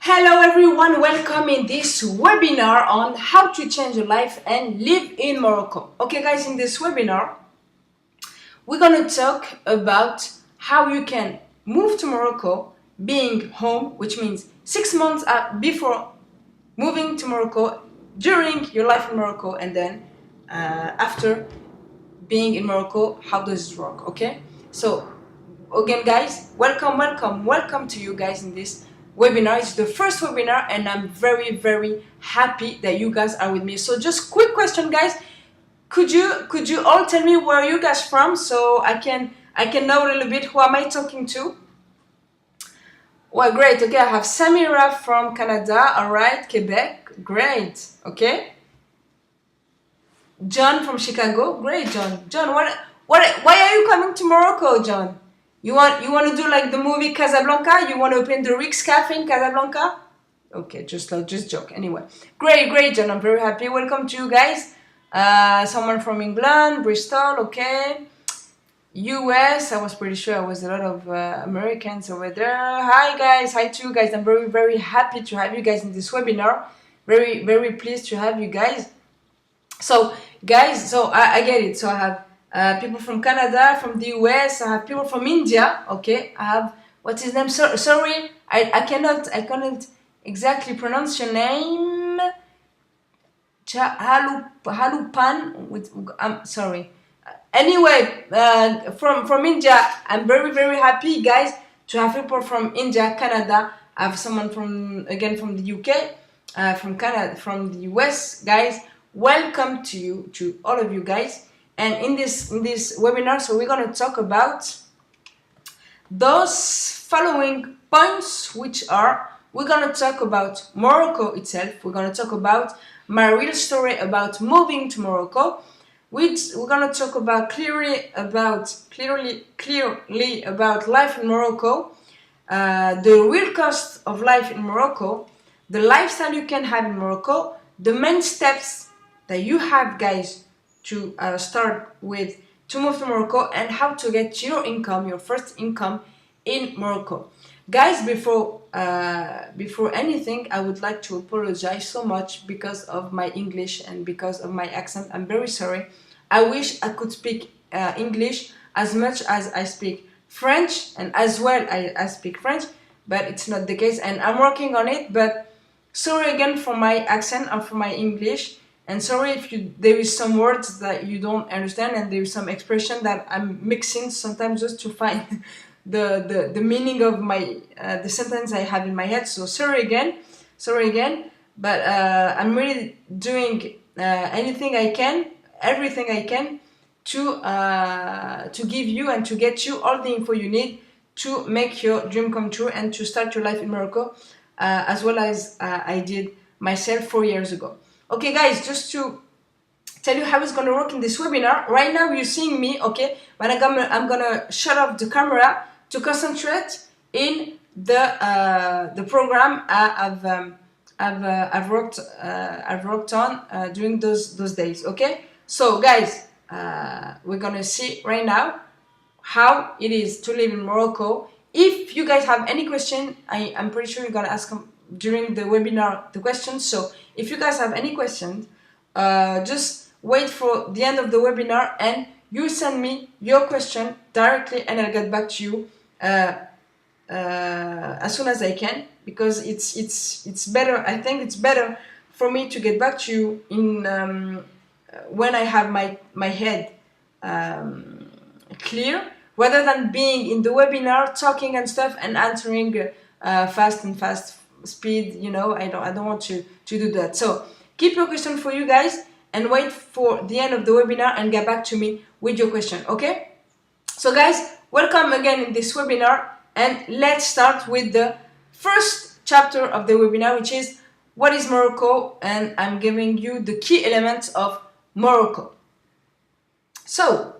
Hello everyone, welcome in this webinar on how to change your life and live in Morocco. Okay guys, in this webinar, we're gonna talk about how you can move to Morocco being home, which means 6 months before moving to Morocco, during your life in Morocco, and then after being in Morocco, how does it work, okay? So again guys, welcome to you guys in this webinar. It's the first webinar and I'm very happy that you guys are with me. So just quick question guys, could you all tell me where you guys from so I can know a little bit who am I talking to? Well, great. Okay, I have Samira from Canada. All right, Quebec. Great. Okay. John from Chicago. Great, John. John, why are you coming to Morocco, John? You want to do like the movie Casablanca? You want to open the Rick's Cafe in Casablanca? Okay, just joke. Anyway, great, John. I'm very happy. Welcome to you guys. Someone from England, Bristol. Okay. US. I was pretty sure I was a lot of Americans over there. Hi guys. Hi to you guys. I'm very happy to have you guys in this webinar. Very pleased to have you guys. So guys, I get it. So I have people from Canada, from the US. I have people from India. Okay, I have what's his name? Sorry, I cannot exactly pronounce your name. Halupan. I'm sorry. Anyway, from India, I'm very happy, guys, to have people from India, Canada. I have someone from the UK, from Canada, from the US, guys. Welcome to all of you guys. And in this webinar, so we're gonna talk about those following points, which are, we're gonna talk about Morocco itself. We're gonna talk about my real story about moving to Morocco. We're gonna talk about clearly about life in Morocco, the real cost of life in Morocco, the lifestyle you can have in Morocco, the main steps that you have, guys, to start with to move to Morocco, and how to get your first income in Morocco. Guys, before anything, I would like to apologize so much because of my English and because of my accent. I'm very sorry. I wish I could speak English as much as I speak French, and as well I speak French, but it's not the case, and I'm working on it. But sorry again for my accent and for my English, and sorry if there is some words that you don't understand, and there is some expression that I'm mixing sometimes just to find the meaning of my the sentence I have in my head. So sorry again, but I'm really doing everything I can to give you and to get you all the info you need to make your dream come true and to start your life in Morocco, as well as I did myself 4 years ago. Okay guys, just to tell you how it's gonna work in this webinar. Right now you're seeing me, okay, but I'm gonna shut off the camera to concentrate in the program I've worked on during those days. Okay, so guys, we're gonna see right now how it is to live in Morocco. If you guys have any question, I'm pretty sure you're gonna ask them during the webinar the questions. So if you guys have any questions, just wait for the end of the webinar and you send me your question directly, and I'll get back to you as soon as I can, because it's better. I think it's better for me to get back to you in when I have my head clear, rather than being in the webinar talking and stuff and answering fast speed. You know, I don't want to do that. So keep your question for you guys and wait for the end of the webinar and get back to me with your question. Okay, so guys, welcome again in this webinar, and let's start with the first chapter of the webinar, which is what is Morocco, and I'm giving you the key elements of Morocco. So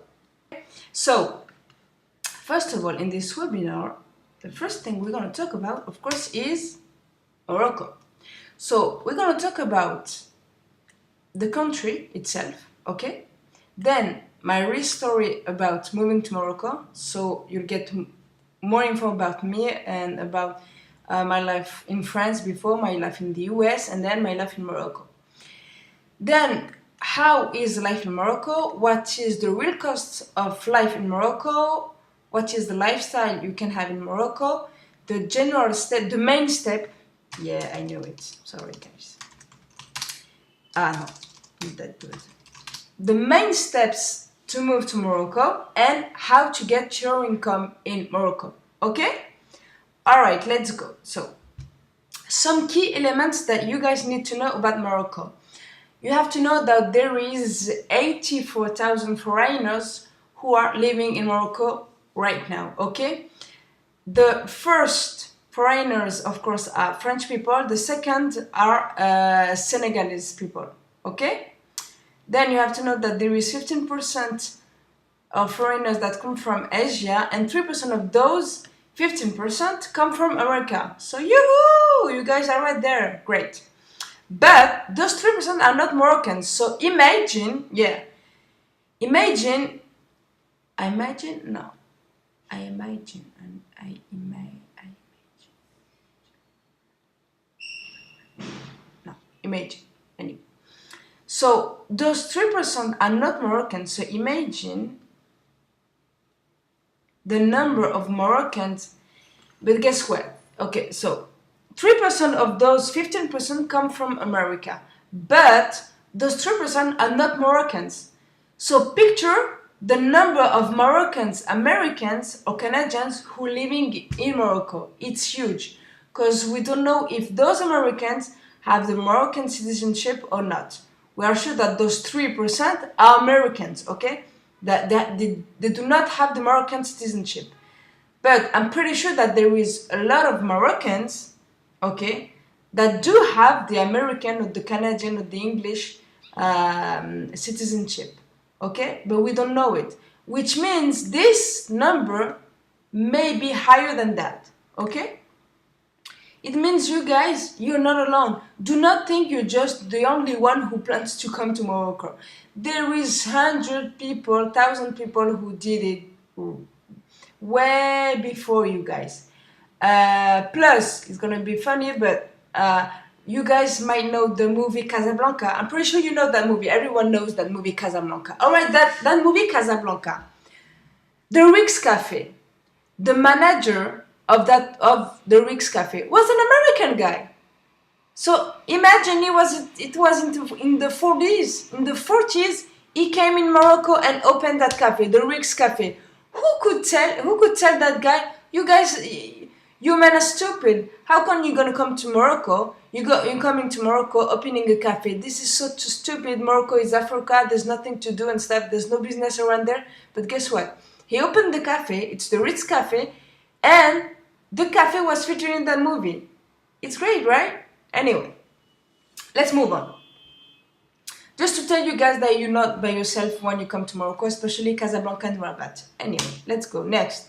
first of all, in this webinar, the first thing we're going to talk about, of course, is Morocco. So we're going to talk about the country itself, okay? Then my real story about moving to Morocco, so you'll get more info about me and about my life in France before, my life in the US, and then my life in Morocco. Then, how is life in Morocco? What is the real cost of life in Morocco? What is the lifestyle you can have in Morocco? The general step, the main step. Yeah, I know it. Sorry, guys. No, not that good. The main steps to move to Morocco and how to get your income in Morocco. Okay? Alright, let's go. So, some key elements that you guys need to know about Morocco. You have to know that there is 84,000 foreigners who are living in Morocco right now, okay? The first foreigners, of course, are French people. The second are Senegalese people, okay? Then you have to know that there is 15% of foreigners that come from Asia, and 3% of those 15% come from America. So, yoo-hoo! You guys are right there. Great. But those 3% are not Moroccans. So imagine, anyway. So those 3% are not Moroccans. So imagine the number of Moroccans. But guess what? Okay, so 3% of those 15% come from America, but those 3% are not Moroccans. So picture the number of Moroccans, Americans or Canadians who are living in Morocco. It's huge because we don't know if those Americans have the Moroccan citizenship or not. We are sure that those 3% are Americans, okay? That they do not have the Moroccan citizenship. But I'm pretty sure that there is a lot of Moroccans, okay, that do have the American or the Canadian or the English citizenship, okay, but we don't know it, which means this number may be higher than that, okay. It means you guys, you're not alone. Do not think you're just the only one who plans to come to Morocco. There is 100 people, 1,000 people who did it way before you guys. Plus, it's gonna be funny, but you guys might know the movie Casablanca. I'm pretty sure you know that movie. Everyone knows that movie Casablanca. Alright, that movie Casablanca. The Rick's Cafe. The manager of the Rick's Cafe was an American guy. So imagine it was in the 40s. In the 40s, he came in Morocco and opened that cafe, the Rick's Cafe. Who could tell that guy, you guys, you men are stupid. How come you're gonna come to Morocco? You're coming to Morocco, opening a cafe. This is so stupid. Morocco is Africa. There's nothing to do and stuff. There's no business around there. But guess what? He opened the cafe. It's the Ritz Cafe, and the cafe was featured in that movie. It's great, right? Anyway, let's move on. Just to tell you guys that you're not by yourself when you come to Morocco, especially Casablanca and Rabat. Anyway, let's go next.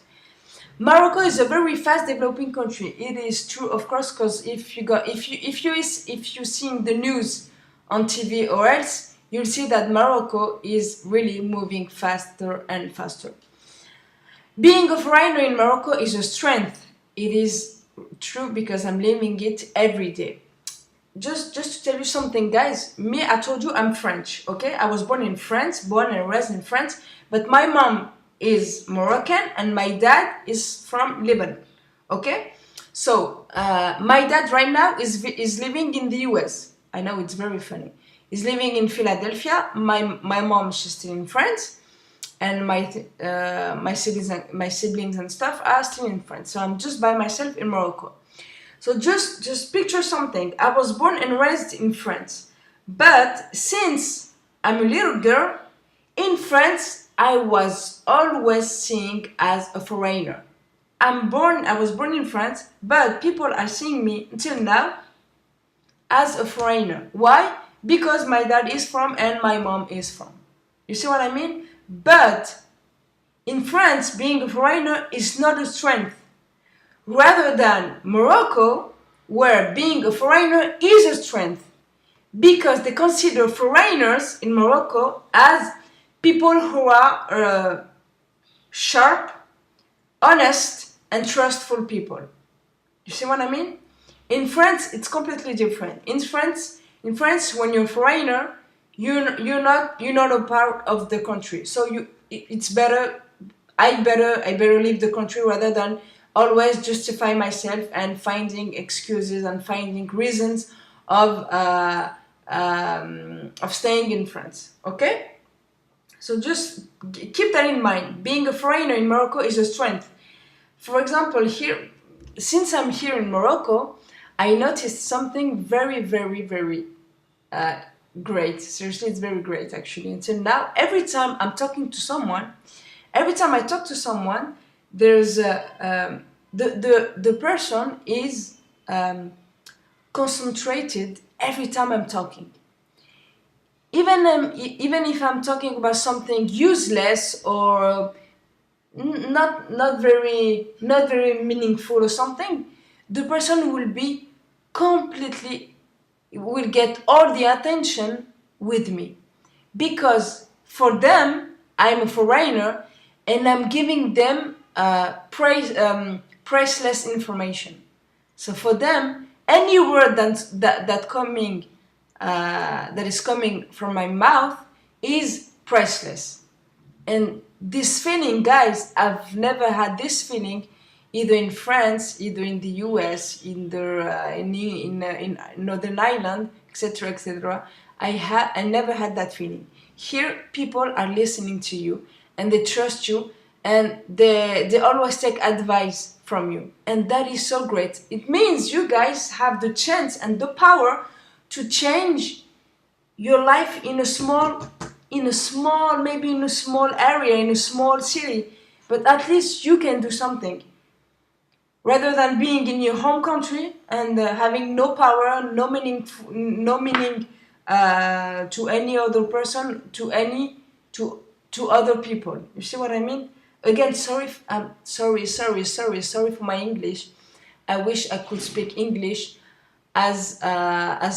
Morocco is a very fast developing country. It is true, of course, because if you see the news on TV or else, you'll see that Morocco is really moving faster and faster. Being a foreigner in Morocco is a strength. It is true because I'm living it every day. Just to tell you something, guys, I told you I'm French, okay? I was born in France, born and raised in France, but my mom is Moroccan and my dad is from Lebanon, okay? So, my dad right now is living in the US. I know it's very funny. He's living in Philadelphia. My mom, she's still in France, and my siblings and stuff are still in France. So I'm just by myself in Morocco. So just picture something. I was born and raised in France, but since I'm a little girl, in France, I was always seen as a foreigner. I was born in France, but people are seeing me until now as a foreigner. Why? Because my dad is from and my mom is from. You see what I mean? But in France, being a foreigner is not a strength. Rather than Morocco, where being a foreigner is a strength, because they consider foreigners in Morocco as people who are sharp, honest, and trustful people. You see what I mean? In France, it's completely different. In France, when you're a foreigner, you're not a part of the country. So it's better. I better leave the country rather than always justify myself and finding excuses and finding reasons of staying in France. Okay? So just keep that in mind. Being a foreigner in Morocco is a strength. For example, here, since I'm here in Morocco, I noticed something very, very, very great. Seriously, it's very great actually. Until now, every time I talk to someone, there's the person is concentrated every time I'm talking. Even if I'm talking about something useless or not very meaningful or something, the person will get all the attention with me, because for them I'm a foreigner and I'm giving them priceless information. So for them, any word that is coming from my mouth is priceless. And this feeling, guys, I've never had this feeling either in France, either in the US, in Northern Ireland, etc., etc. I never had that feeling. Here, people are listening to you and they trust you and they always take advice from you. And that is so great. It means you guys have the chance and the power to change your life in a small area, in a small city, but at least you can do something. Rather than being in your home country and having no power, no meaning to any other person, to other people. You see what I mean? Again, sorry for my English. I wish I could speak English as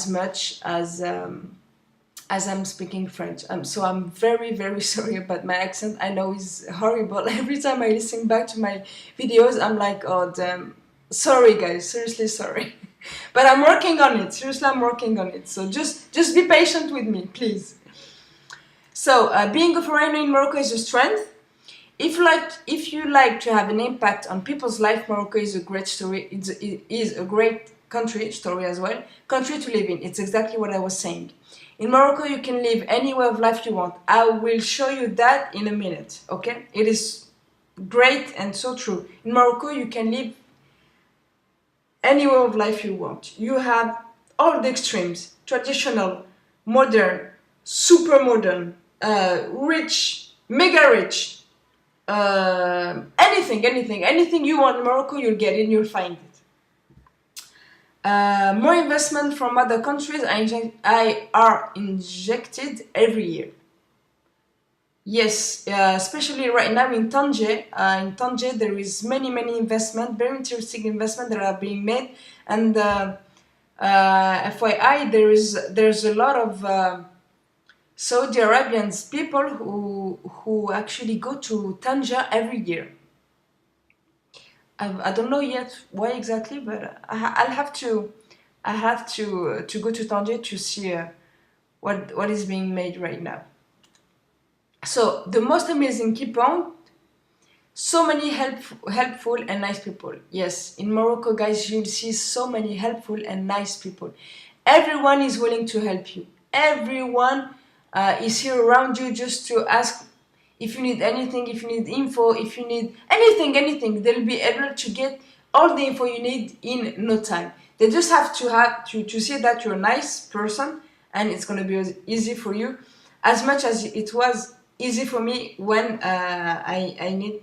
much as I'm speaking French. So I'm very, very sorry about my accent. I know it's horrible. Every time I listen back to my videos, I'm like, oh damn. Sorry guys, seriously sorry. But I'm working on it. Seriously, I'm working on it. So just be patient with me, please. So being a foreigner in Morocco is a strength. If you like to have an impact on people's life, Morocco is a great story. It is a great story as well. Country to live in. It's exactly what I was saying. In Morocco, you can live any way of life you want. I will show you that in a minute, okay? It is great and so true. In Morocco, you can live any way of life you want. You have all the extremes: traditional, modern, super modern, rich, mega rich, anything you want in Morocco, you'll get it, you'll find it. More investment from other countries are injected every year. Yes, especially right now in Tanger. In Tanger, there is many investment, very interesting investment that are being made. And FYI, there's a lot of Saudi Arabians people who actually go to Tanger every year. I don't know yet why exactly, but I have to go to Tanger to see what is being made right now. So the most amazing key point: so many helpful and nice people. Yes, in Morocco, guys, you'll see so many helpful and nice people. Everyone is willing to help you. Everyone is here around you just to ask if you need anything, if you need info, if you need anything. They'll be able to get all the info you need in no time. They just have to see that you're a nice person, and it's going to be easy for you, as much as it was easy for me when I need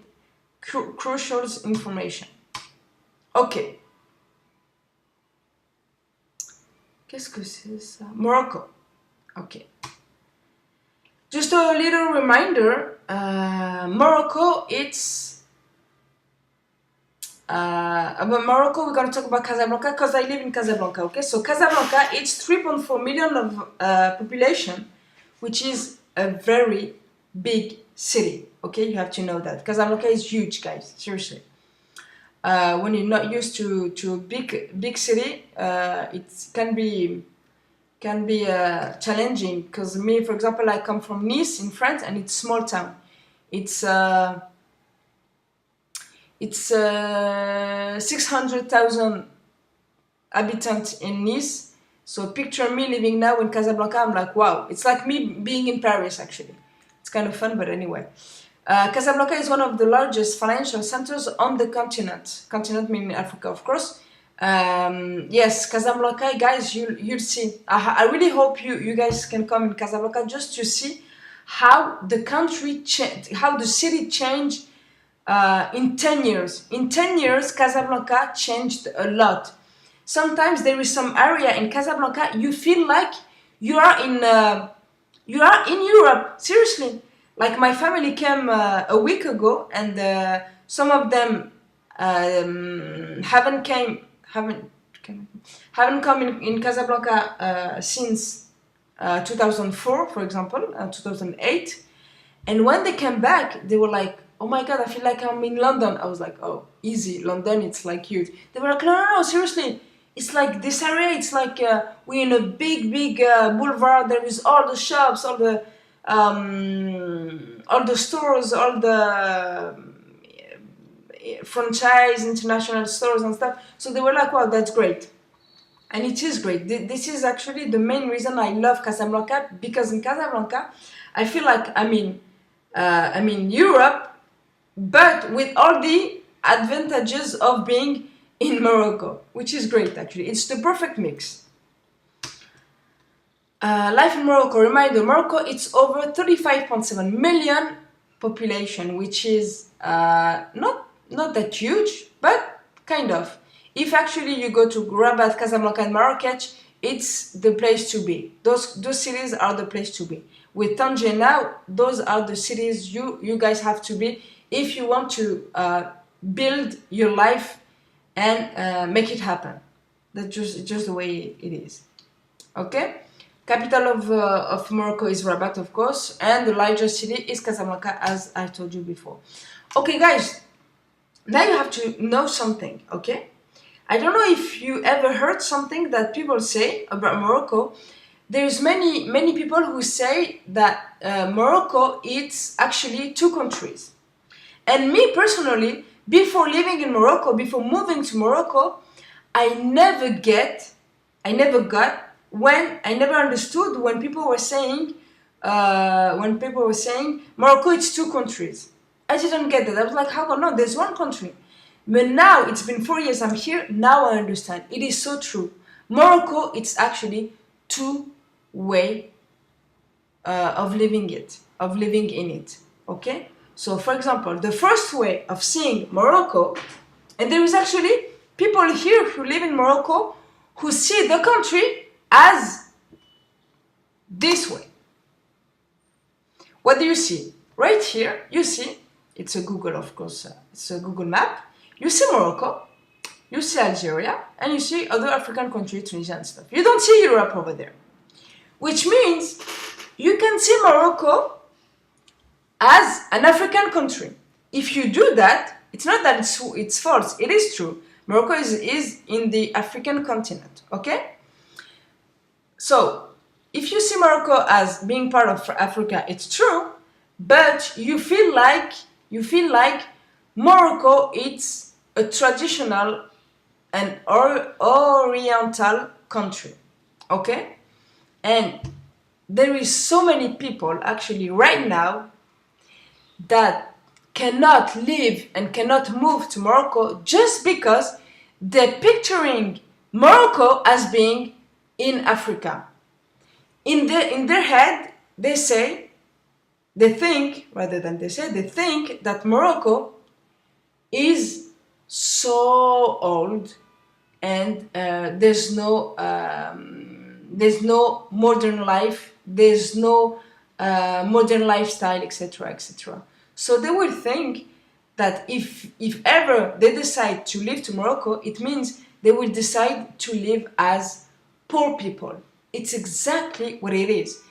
crucial information. Okay. Qu'est-ce que c'est ça? Morocco. Okay. Just a little reminder, Morocco, about Morocco, we're going to talk about Casablanca because I live in Casablanca, okay? So Casablanca, it's 3.4 million of population, which is a very big city, okay? You have to know that. Casablanca is huge, guys, seriously. when you're not used to a big city, it can be challenging. Because me, for example, I come from Nice in France, and it's small town. It's 600,000 inhabitants in Nice. So picture me living now in Casablanca. I'm like, wow, it's like me being in Paris, actually. It's kind of fun, but anyway. Casablanca is one of the largest financial centers on the continent. Continent meaning Africa, of course. Yes, Casablanca, guys, you'll see. I really hope you guys can come in Casablanca just to see how the country how the city changed in 10 years. In 10 years, Casablanca changed a lot. Sometimes there is some area in Casablanca you feel like you are in Europe. Seriously, like my family came a week ago, and some of them haven't come in Casablanca since 2004, for example, 2008. And when they came back, they were like, oh my god, I feel like I'm in London. I was like, oh, easy, London, it's like huge. They were like, no, seriously, it's like this area, it's like we're in a big boulevard. There is all the shops, all the stores, all the franchise, international stores and stuff. So they were like, wow, that's great. And it is great. This is actually the main reason I love Casablanca, because in Casablanca, I feel like I'm in Europe, but with all the advantages of being in Morocco, which is great, actually. It's the perfect mix. Life in Morocco. Reminder, Morocco, it's over 35.7 million population, which is not that huge, but kind of. If actually you go to Rabat, Casablanca, and Marrakech, it's the place to be. Those cities are the place to be. With Tanger now, those are the cities you guys have to be if you want to build your life and make it happen. That's just the way it is. Okay? Capital of Morocco is Rabat, of course, and the largest city is Casablanca, as I told you before. Okay, guys, now you have to know something, okay? I don't know if you ever heard something that people say about Morocco. There's many people who say that Morocco is actually two countries. And me personally, before living in Morocco, before moving to Morocco, I never understood when people were saying Morocco it's two countries. I didn't get that. I was like, how come? No, there's one country. But now it's been 4 years I'm here. Now I understand. It is so true. Morocco, it's actually two way of living in it. Okay. So, for example, the first way of seeing Morocco, and there is actually people here who live in Morocco who see the country as this way. What do you see? Right here, you see, it's a Google, of course, it's a Google map. You see Morocco, you see Algeria, and you see other African countries, Tunisia and stuff. You don't see Europe over there. Which means you can see Morocco as an African country. If you do that, it's not that it's false, it is true. Morocco is in the African continent, okay? So, if you see Morocco as being part of Africa, it's true, but you feel like Morocco is a traditional and oriental country, okay? And there is so many people actually right now that cannot live and cannot move to Morocco just because they're picturing Morocco as being in Africa. In their head, they think that Morocco is so old and there's no modern life, there's no modern lifestyle, etc., etc. So they will think that if ever they decide to live to Morocco, it means they will decide to live as poor people. It's exactly what it is.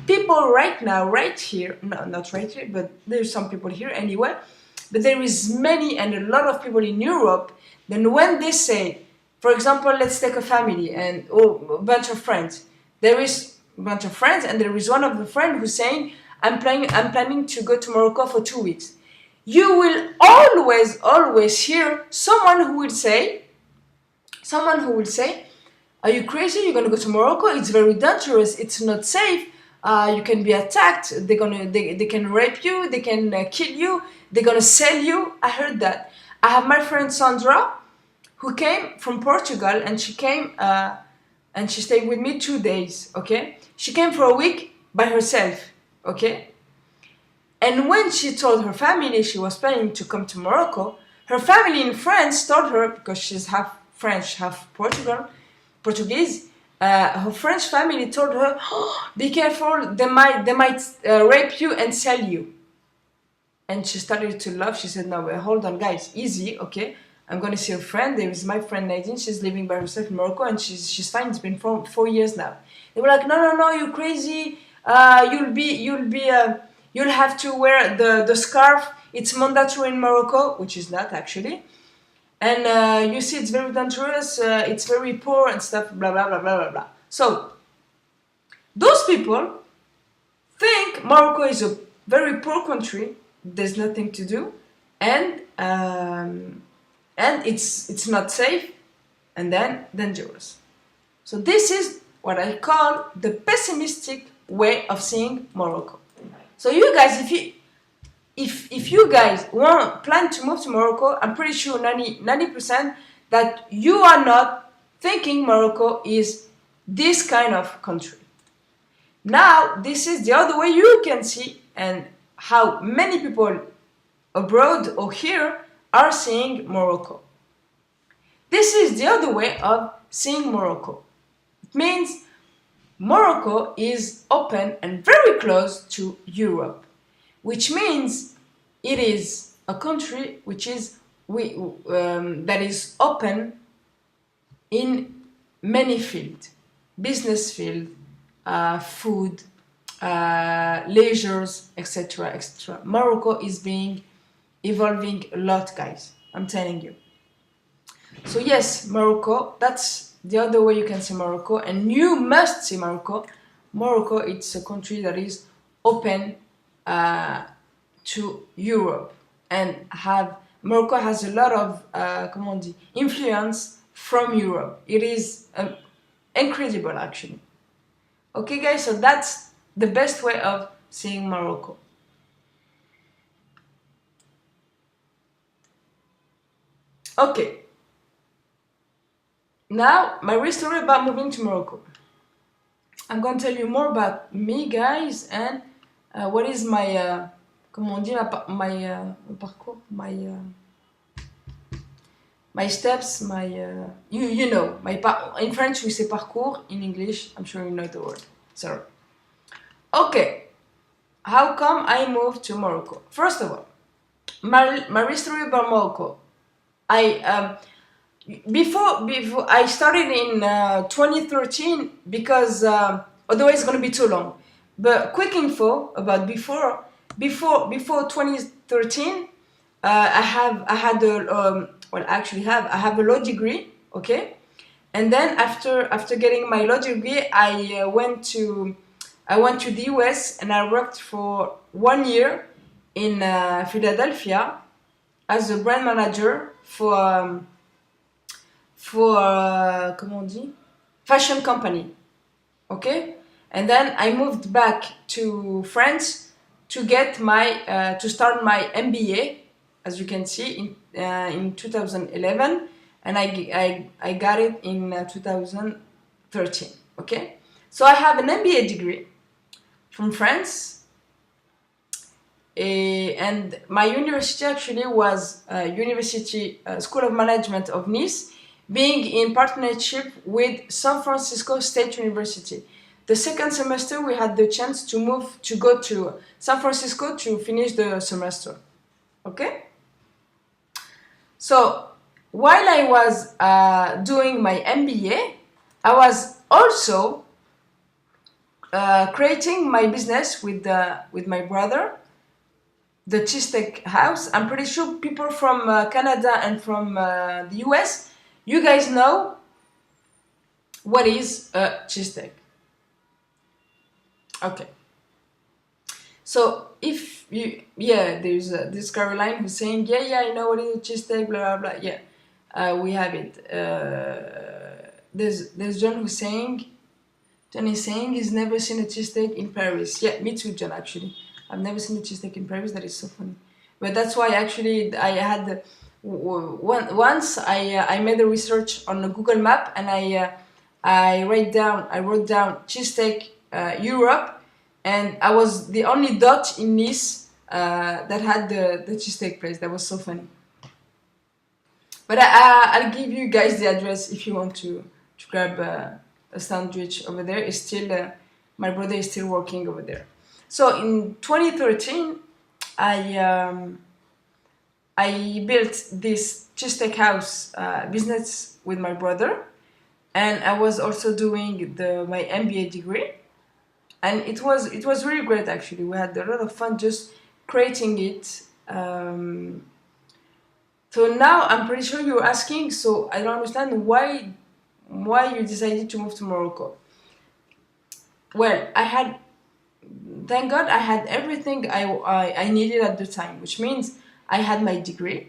People right now, right here, no, not right here, but there's some people here anyway, but there is many and a lot of people in Europe, then when they say, for example, let's take a family and a bunch of friends. There is a bunch of friends and there is one of the friends who's saying, I'm planning to go to Morocco for 2 weeks. You will always hear someone who will say, are you crazy? You're gonna go to Morocco? It's very dangerous. It's not safe. You can be attacked. They can rape you. They can kill you. They're gonna sell you. I heard that. I have my friend Sandra, who came from Portugal, and she came and she stayed with me 2 days. Okay, she came for a week by herself. Okay, and when she told her family she was planning to come to Morocco, her family in France told her, because she's half French, half Portuguese. Her French family told her, oh, "Be careful! They might rape you and sell you." And she started to laugh. She said, "No, hold on, guys, easy, okay? I'm gonna see a friend. There is my friend Nadine. She's living by herself in Morocco, and she's fine. It's been 4 years now." They were like, "No, you're crazy. You'll have to wear the scarf. It's mandatory in Morocco," which is not actually. And you see, it's very dangerous. It's very poor and stuff. Blah blah blah blah blah blah. So those people think Morocco is a very poor country. There's nothing to do, and it's not safe, and then dangerous. So this is what I call the pessimistic way of seeing Morocco. So you guys, if you guys plan to move to Morocco, I'm pretty sure 90% that you are not thinking Morocco is this kind of country. Now, this is the other way you can see and how many people abroad or here are seeing Morocco. This is the other way of seeing Morocco. It means Morocco is open and very close to Europe, which means it is a country which is that is open in many fields, business field, food, leisures, etc., etc. Morocco is evolving a lot, guys. I'm telling you. So yes, Morocco. That's the other way you can see Morocco, and you must see Morocco. Morocco, it's a country that is open to Europe, and Morocco has a lot of influence from Europe. It is incredible, actually. Okay, guys, so that's the best way of seeing Morocco. Okay. Now, my real story about moving to Morocco. I'm going to tell you more about me, guys, and what is my, parcours, my steps, you know, in French we say parcours, in English, I'm sure you know the word. Sorry. Okay, how come I moved to Morocco? First of all, my real story about Morocco. Before I started in 2013 because otherwise it's going to be too long. But quick info about before 2013, I have a law degree, okay, and then after getting my law degree, I went to the US and I worked for 1 year in Philadelphia as a brand manager for fashion company, okay, and then I moved back to France to get to start my MBA, as you can see in 2011, and I got it in 2013. Okay, so I have an MBA degree from France, and my university actually was University School of Management of Nice, being in partnership with San Francisco State University. The second semester we had the chance to go to San Francisco to finish the semester. Okay? So while I was doing my MBA, I was also creating my business with my brother, the cheesesteak house. I'm pretty sure people from Canada and from the US, you guys know what is a cheesesteak. Okay. So if you, yeah, there's this Caroline who's saying, yeah, I know what is a cheesesteak, blah, blah, blah. Yeah, we have it. There's John who's saying, John is saying he's never seen a cheesesteak in Paris. Yeah, me too, John, actually. I've never seen a cheesesteak in Paris. That is so funny. But that's why actually I had, once I made a research on a Google map, and I wrote down cheesesteak Europe, and I was the only dot in Nice that had the cheesesteak place. That was so funny. But I'll give you guys the address if you want to grab a sandwich over there. It's still my brother is still working over there. So in 2013, I built this cheesesteak house business with my brother, and I was also doing my MBA degree, and it was really great actually. We had a lot of fun just creating it. So now I'm pretty sure you're asking. So I don't understand why you decided to move to Morocco. Well, thank God I had everything I needed at the time, which means I had my degree.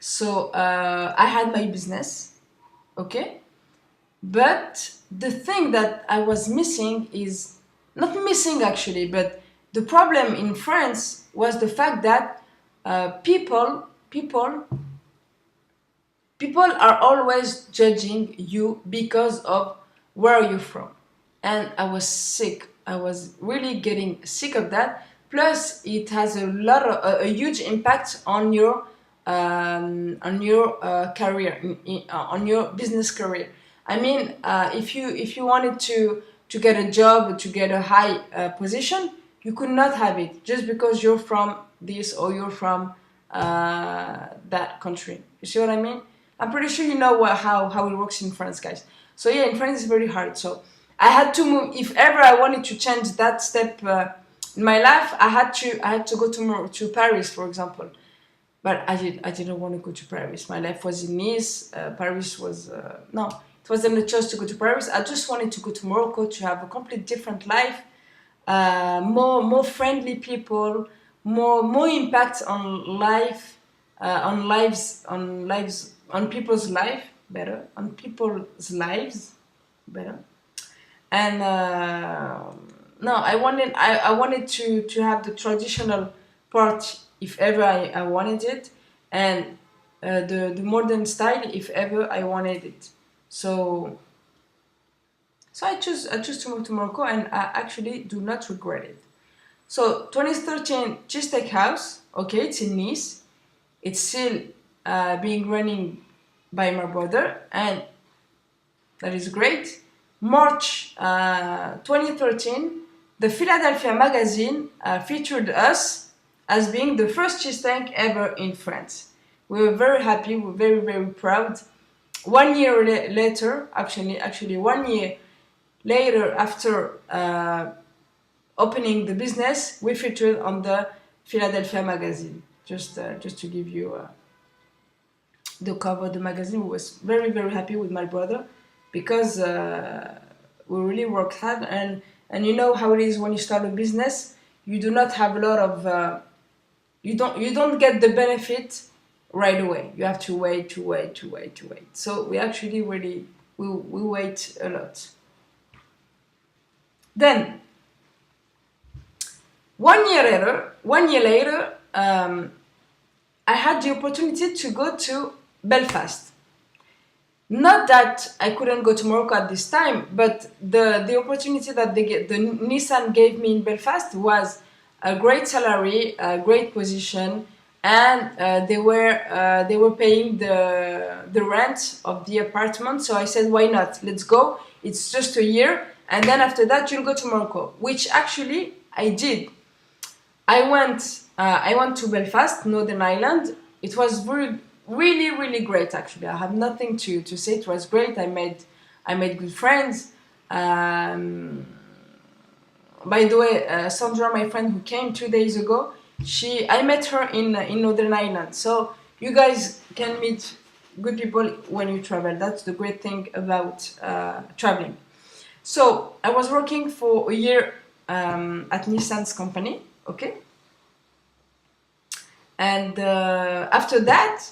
So I had my business, okay? But the thing that I was missing is, not missing actually, but the problem in France was the fact that people are always judging you because of where you're from. And I was sick. I was really getting sick of that. Plus, it has a huge impact on your career, on your business career. I mean, if you wanted to get a job, to get a high position, you could not have it just because you're from this or you're from that country. You see what I mean? I'm pretty sure you know how it works in France, guys. So yeah, in France it's very hard. So I had to move. If ever I wanted to change that step in my life, I had to go to Paris, for example. But I didn't want to go to Paris. My life was in Nice. Paris was no. It wasn't a choice to go to Paris. I just wanted to go to Morocco to have a completely different life, more friendly people, more impact on life, on people's life better, and no, I wanted to have the traditional part if ever I wanted it, and the modern style if ever I wanted it. So I choose to move to Morocco, and I actually do not regret it. So 2013 cheesesteak house, okay, it's in Nice. It's still being running by my brother, and that is great. March 2013, the Philadelphia magazine featured us as being the first cheesesteak ever in France. We were very happy, we were very, very proud. 1 year later, actually 1 year later after opening the business, we featured on the Philadelphia magazine. Just to give you the cover of the magazine. We was very, very happy with my brother because we really worked hard, and you know how it is when you start a business. You do not have a lot of you don't get the benefit right away. You have to wait. So we actually really we wait a lot. Then 1 year later, I had the opportunity to go to Belfast. Not that I couldn't go to Morocco at this time, but the opportunity that the Nissan gave me in Belfast was a great salary, a great position, and they were paying the rent of the apartment. So I said, why not? Let's go. It's just a year, and then after that you'll go to Morocco, which actually I did. I went to Belfast, Northern Ireland. It was really, really great. Actually, I have nothing to say. It was great. I made good friends. by the way, Sandra, my friend who came 2 days ago, I met her in Northern Ireland. So you guys can meet good people when you travel. That's the great thing about traveling. So I was working for a year at Nissan's company, okay? And after that,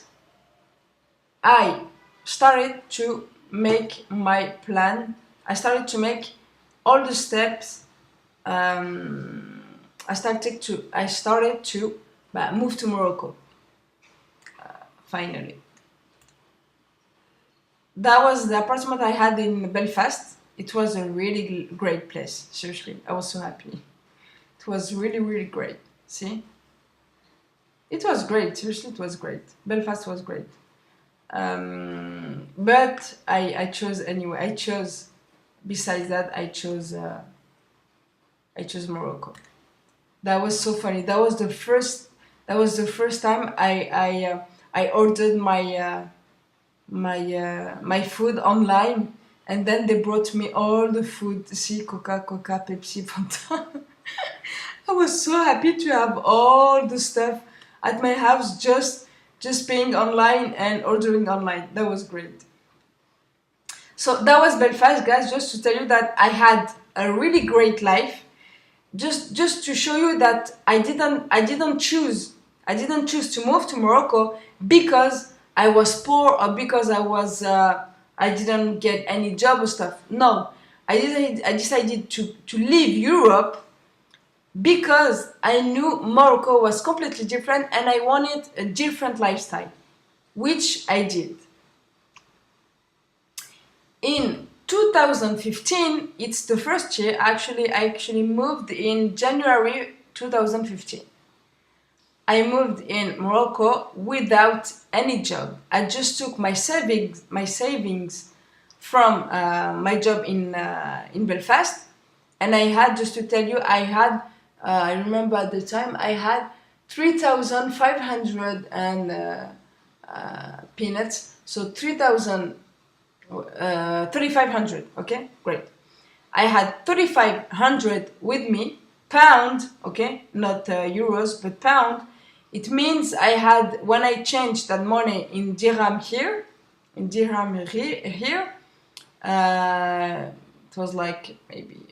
I started to make my plan. I started to make all the steps. I started to move to Morocco. Finally, that was the apartment I had in Belfast. It was a really great place. Seriously, I was so happy. It was really great. See, it was great. Seriously, it was great. Belfast was great. But I chose anyway. Besides that, I chose Morocco. That was so funny. That was the first time I ordered my food online, and then they brought me all the food. See, Coca, Pepsi, Fanta. I was so happy to have all the stuff at my house, just paying online and ordering online. That was great. So that was Belfast, guys. Just to tell you that I had a really great life. Just to show you that I didn't choose to move to Morocco because I was poor or because I didn't get any job or stuff. No, I decided to leave Europe because I knew Morocco was completely different and I wanted a different lifestyle, which I did. In 2015, it's the first year. I actually moved in January 2015. I moved in Morocco without any job. I just took my savings from my job in Belfast, and I had, just to tell you, I remember at the time I had 3,500 and peanuts. So 3,500. Okay, great. I had 3,500 with me, pound. Okay, not euros, but pound. It means I had, when I changed that money in dirham here, it was like maybe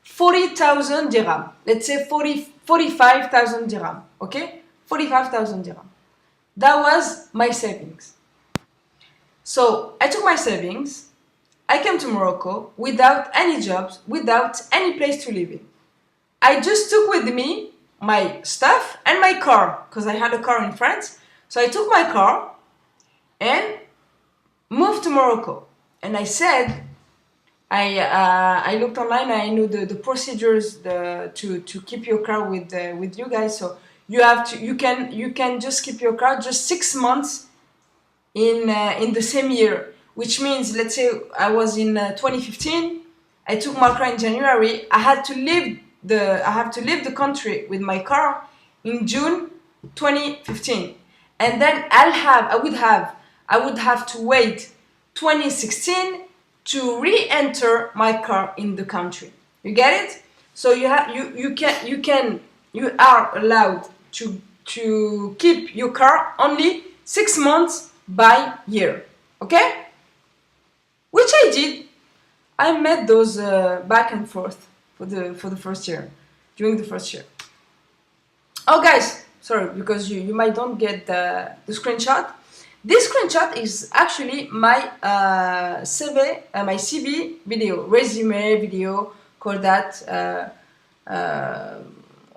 40,000 dirham. Let's say 45,000 dirham. Okay, 45,000 dirham. That was my savings. So I took my savings. I came to Morocco without any jobs, without any place to live in. I just took with me my stuff and my car, because I had a car in France. So I took my car and moved to Morocco. And I said, I looked online. I knew the procedures to keep your car with you guys. So you can just keep your car just 6 months in the same year, which means, let's say I was in 2015. I took my car in January. I have to leave the country with my car in June 2015, and then I would have to wait 2016 to re-enter my car in the country. You get it? So you are allowed to keep your car only 6 months by year. Okay? Which I did. I met those back and forth for the first year, during the first year. Oh guys, sorry, because you might don't get the screenshot. This screenshot is actually my CV video, resume video, call that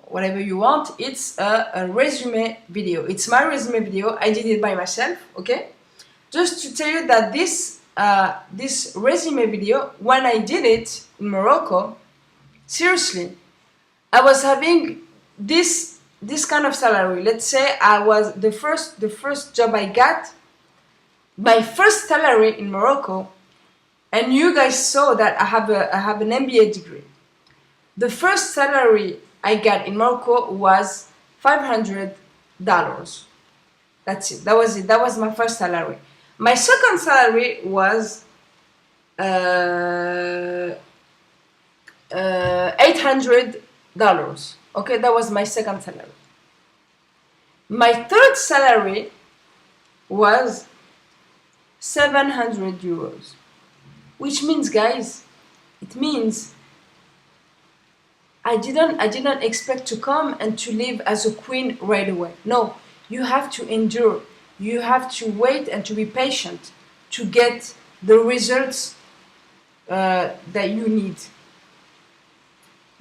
whatever you want. It's a resume video. It's my resume video. I did it by myself, okay? Just to tell you that this resume video, when I did it in Morocco, seriously, I was having this kind of salary. Let's say I was the first job I got, my first salary in Morocco, and you guys saw that I have an MBA degree. The first salary I got in Morocco was $500. That's it. That was it. That was my first salary. My second salary was $800. $800. Okay, that was my second salary. My third salary was 700 euros, which means, guys, it means I didn't expect to come and to live as a queen right away. No, you have to endure. You have to wait and to be patient to get the results that you need.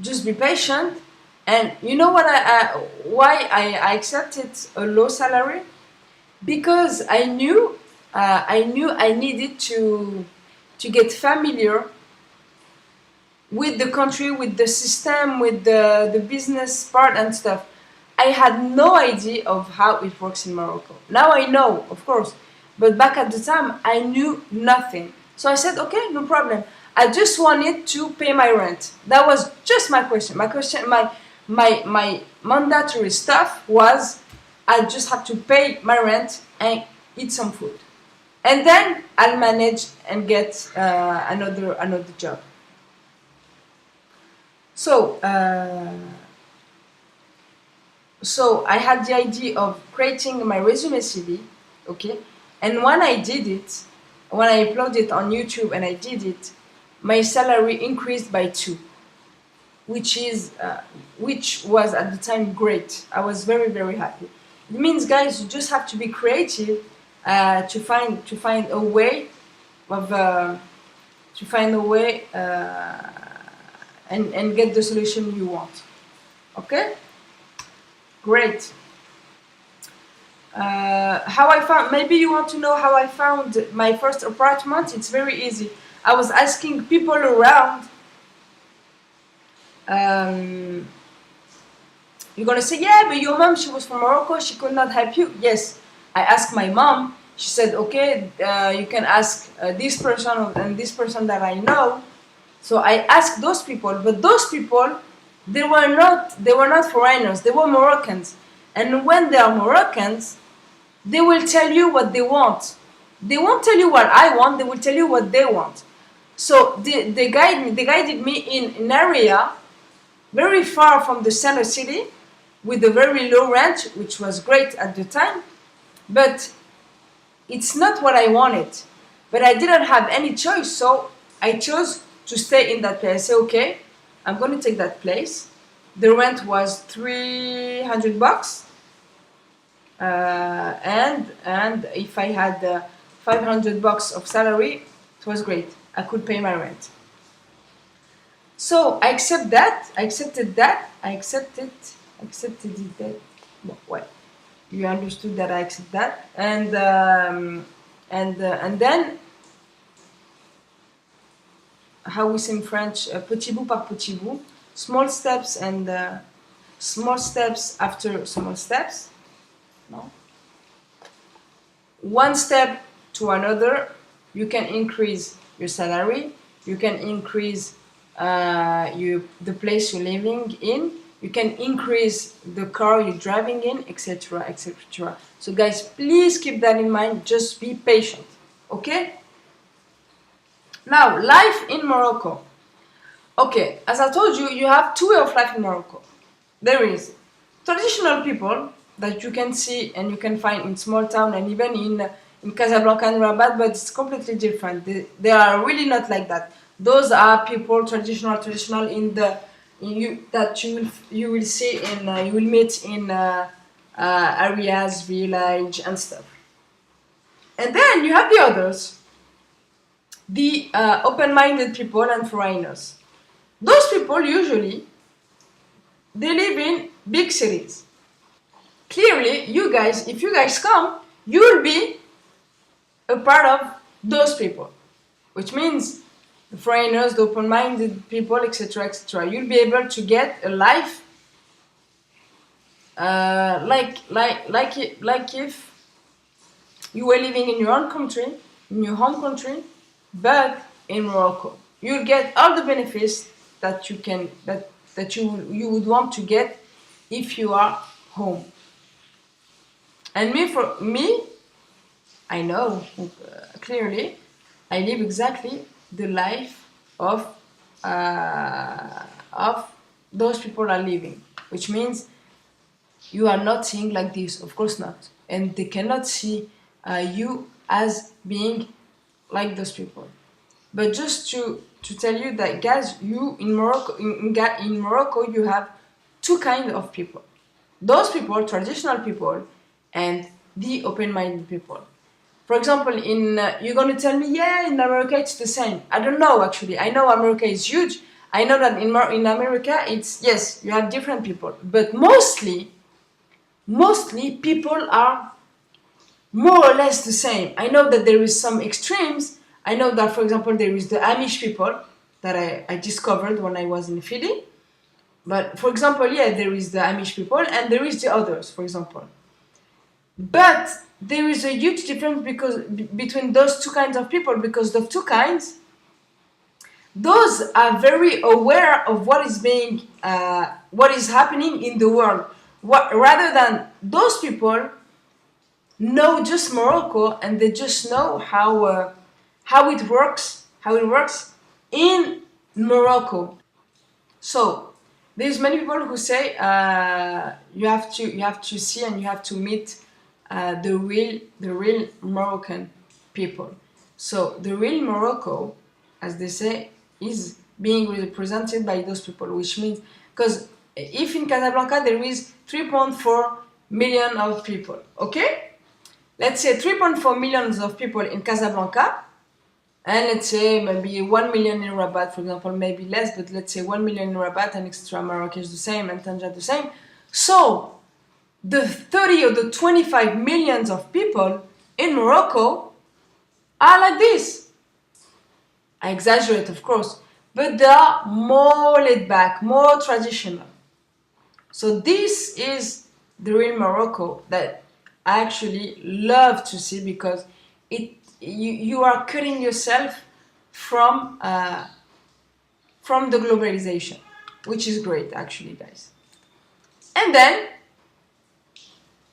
Just be patient. And you know what? Why I accepted a low salary? Because I knew I needed to get familiar with the country, with the system, with the business part and stuff. I had no idea of how it works in Morocco. Now I know, of course, but back at the time I knew nothing. So I said, okay, no problem. I just wanted to pay my rent. That was just my question. My mandatory stuff was I just have to pay my rent and eat some food, and then I'll manage and get another job. So I had the idea of creating my resume CV, okay? And when I did it, when I uploaded it on YouTube and I did it, my salary increased by 2, which was at the time great. I was very, very happy. It means, guys, you just have to be creative to find a way of and get the solution you want. Okay? Great. How I found, maybe you want to know how I found my first apartment. It's very easy. I was asking people around. You're gonna say, yeah, but your mom, she was from Morocco, she could not help you. Yes, I asked my mom. She said, okay, you can ask this person and this person that I know. So I asked those people, but those people, they were not foreigners, they were Moroccans. And when they are Moroccans, they will tell you what they want. They won't tell you what I want, they will tell you what they want. So they guided me in an area very far from the center city with a very low rent, which was great at the time, but it's not what I wanted. But I didn't have any choice, so I chose to stay in that place. I said, okay, I'm going to take that place. The rent was $300, and if I had $500 of salary, it was great. I could pay my rent. So I accepted that. Well, you understood that I accept that, and then, how we say in French, petit bout par petit bout, small steps and small steps after small steps. No? One step to another, you can increase your salary, you can increase the place you're living in, you can increase the car you're driving in, etc., etc. So guys, please keep that in mind. Just be patient, okay? Now, life in Morocco. Okay, as I told you, you have 2 ways of life in Morocco. There is traditional people that you can see and you can find in small town and even in Casablanca and Rabat, but it's completely different. They are really not like that. Those are people traditional in the you will see in you will meet in areas, village and stuff. And then you have the others, the open-minded people and foreigners. Those people usually they live in big cities. Clearly, you guys, if you guys come, you will be a part of those people, which means the foreigners, the open-minded people, etc., etc. You'll be able to get a life like if you were living in your own country, in your home country, but in Morocco. You'll get all the benefits that you would want to get if you are home. And for me, I know clearly, I live exactly the life of those people are living, which means you are not seeing like this, of course not, and they cannot see you as being like those people. But just to tell you that, guys, you in Morocco, in Morocco, you have two kinds of people. Those people, traditional people, and the open-minded people. For example, you're going to tell me, yeah, in America it's the same. I don't know, actually. I know America is huge. I know that in America it's, yes, you have different people. But mostly people are more or less the same. I know that there is some extremes. I know that, for example, there is the Amish people that I discovered when I was in Philly. But, for example, yeah, there is the Amish people and there is the others, for example. But there is a huge difference between those two kinds of people, because the two kinds, those are very aware of what is happening in the world. Rather than those people know just Morocco, and they just know how it works in Morocco. So there's many people who say you have to see and you have to meet the real Moroccan people. So the real Morocco, as they say, is being represented by those people, which means, because if in Casablanca there is 3.4 million of people, okay? Let's say 3.4 millions of people in Casablanca, and let's say maybe 1 million in Rabat, for example, maybe less, but let's say 1 million in Rabat, and extra Marrakesh the same, and Tanja the same. So the 30 or the 25 millions of people in Morocco are like this. I exaggerate, of course, but they are more laid back, more traditional. So this is the real Morocco that I actually love to see, because you are cutting yourself from the globalization, which is great, actually, guys. And then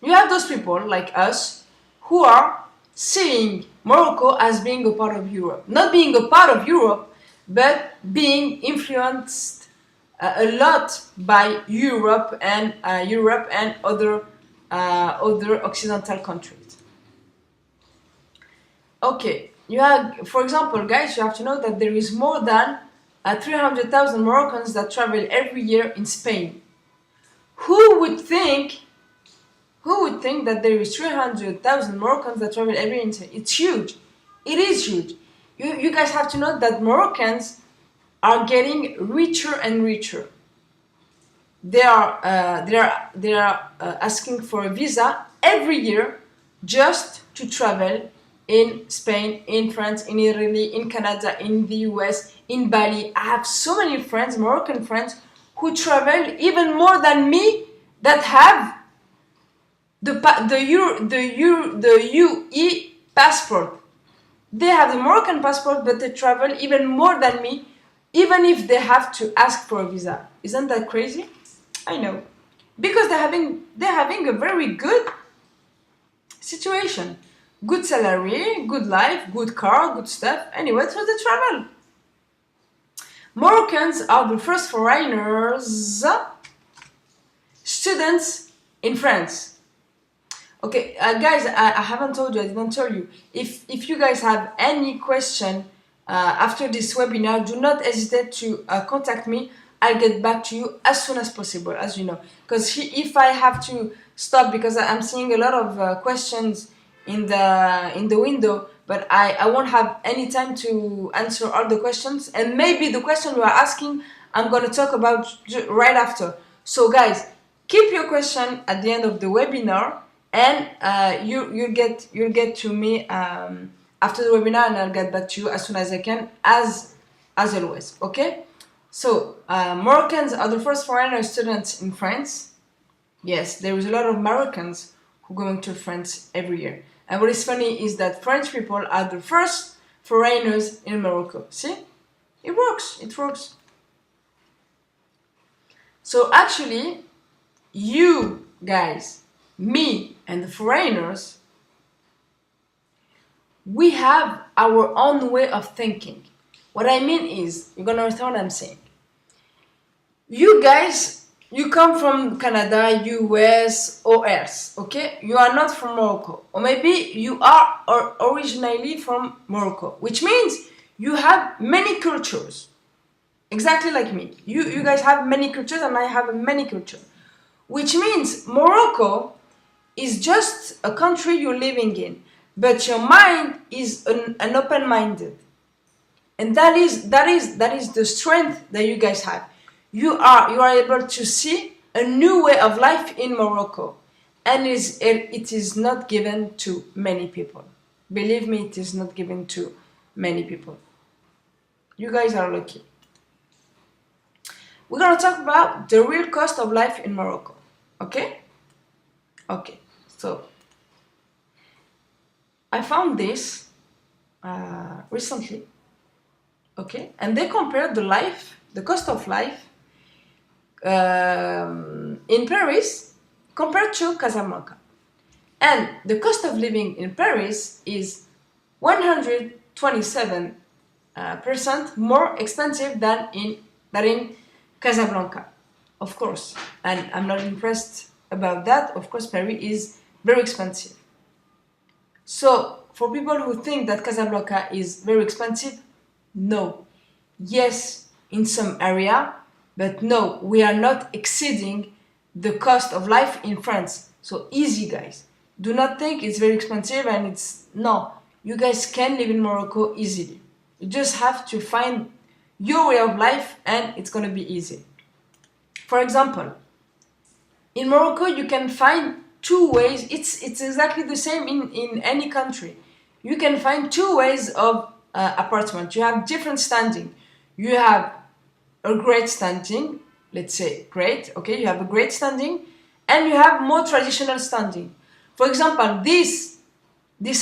you have those people like us who are seeing Morocco as being a part of Europe. Not being a part of Europe, but being influenced a lot by Europe and other Occidental countries. Okay, you have, for example, guys, you have to know that there is more than 300,000 Moroccans that travel every year in Spain. Who would think that there is 300,000 Moroccans that travel every year in Spain? It's huge. It is huge. You guys have to know that Moroccans are getting richer and richer. They are asking for a visa every year just to travel in Spain, in France, in Italy, in Canada, in the US, in Bali. I have so many friends, Moroccan friends, who travel even more than me, that have the UE passport. They have the Moroccan passport, but they travel even more than me, even if they have to ask for a visa. Isn't that crazy? I know, because they're having a very good situation, good salary, good life, good car, good stuff. Anyway, so they travel. Moroccans are the first foreigners students in France. Okay, guys, I haven't told you, I didn't tell you. If you guys have any question after this webinar, do not hesitate to contact me. I'll get back to you as soon as possible, as you know. Because if I have to stop, because I'm seeing a lot of questions in the window, but I won't have any time to answer all the questions. And maybe the question you are asking, I'm going to talk about right after. So guys, keep your question at the end of the webinar, and you'll get to me after the webinar, and I'll get back to you as soon as I can, as always. Okay? So Moroccans are the first foreigner students in France. Yes, there is a lot of Moroccans who go into France every year. And what is funny is that French people are the first foreigners in Morocco. See? It works. It works. So actually, you guys, me, and the foreigners, we have our own way of thinking. What I mean is, you're gonna understand what I'm saying. You guys, you come from Canada, US, or else, okay? You are not from Morocco. Or maybe you are originally from Morocco, which means you have many cultures. Exactly like me. You guys have many cultures and I have many cultures. Which means Morocco is just a country you're living in, but your mind is an open-minded. And that is the strength that you guys have. You are able to see a new way of life in Morocco, and it is not given to many people. Believe me, it is not given to many people. You guys are lucky. We're gonna talk about the real cost of life in Morocco. Okay? Okay. So I found this recently. Okay, and they compared the cost of life in Paris compared to Casablanca. And the cost of living in Paris is 127% more expensive than in Casablanca, of course. And I'm not impressed about that. Of course, Paris is very expensive. So, for people who think that Casablanca is very expensive, no. Yes, in some area, but no, we are not exceeding the cost of life in France. So easy, guys. Do not think it's very expensive and it's... No, you guys can live in Morocco easily. You just have to find your way of life and it's going to be easy. For example, in Morocco you can find two ways. It's exactly the same in any country. You can find two ways of apartment. You have different standing. You have a great standing, let's say great, okay, you have a great standing, and you have more traditional standing. For example, this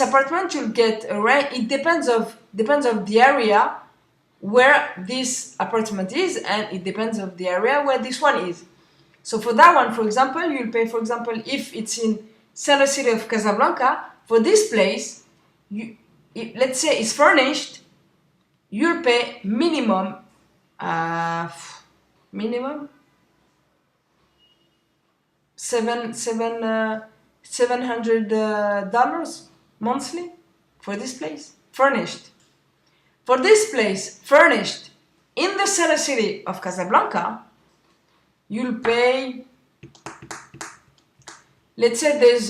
apartment you'll get a rent. It depends of the area where this apartment is, and it depends of the area where this one is. So for that one, for example, you'll pay, for example, if it's in center city of Casablanca, for this place, let's say it's furnished, you'll pay minimum $700 monthly for this place furnished. For this place furnished in the center city of Casablanca, you'll pay. Let's say there's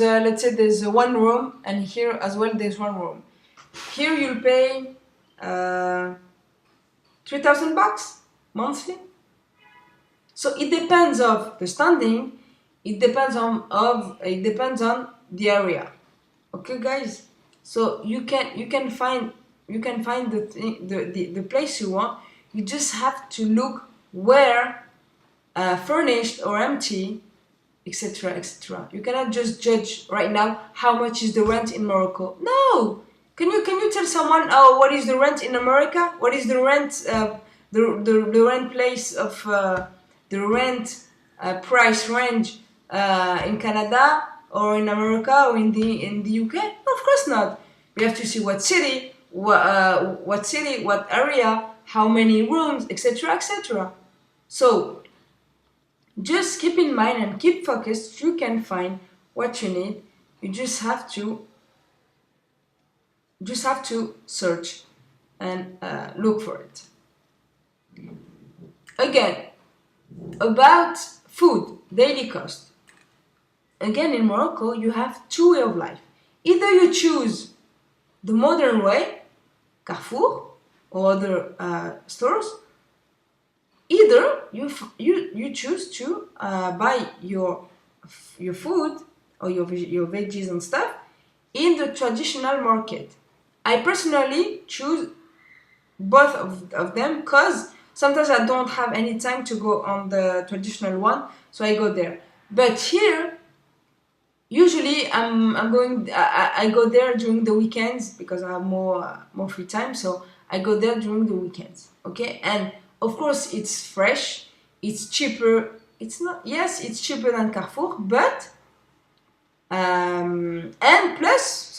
one room, and here as well there's one room. Here you'll pay $3,000 monthly. So it depends of the standing. It depends on the area. Okay, guys. So you can find the place you want. You just have to look where furnished or empty, etc., etc. You cannot just judge right now how much is the rent in Morocco. No. Can you tell someone, oh, what is the rent in America? What is the rent the rent place of the rent price range in Canada or in America or in the UK? Of course not. We have to see what city, what area, how many rooms, etc., etc. So just keep in mind and keep focused. You can find what you need. You just have to search and look for it. Again, about food, daily cost. Again, in Morocco, you have two ways of life. Either you choose the modern way, Carrefour or other stores. Either you choose to buy your food or your veggies and stuff in the traditional market. I personally choose both of them because sometimes I don't have any time to go on the traditional one, so I go there. But here, usually I go there during the weekends because I have more free time, so I go there during the weekends. Okay, and of course it's fresh, it's cheaper. It's cheaper than Carrefour, but and plus,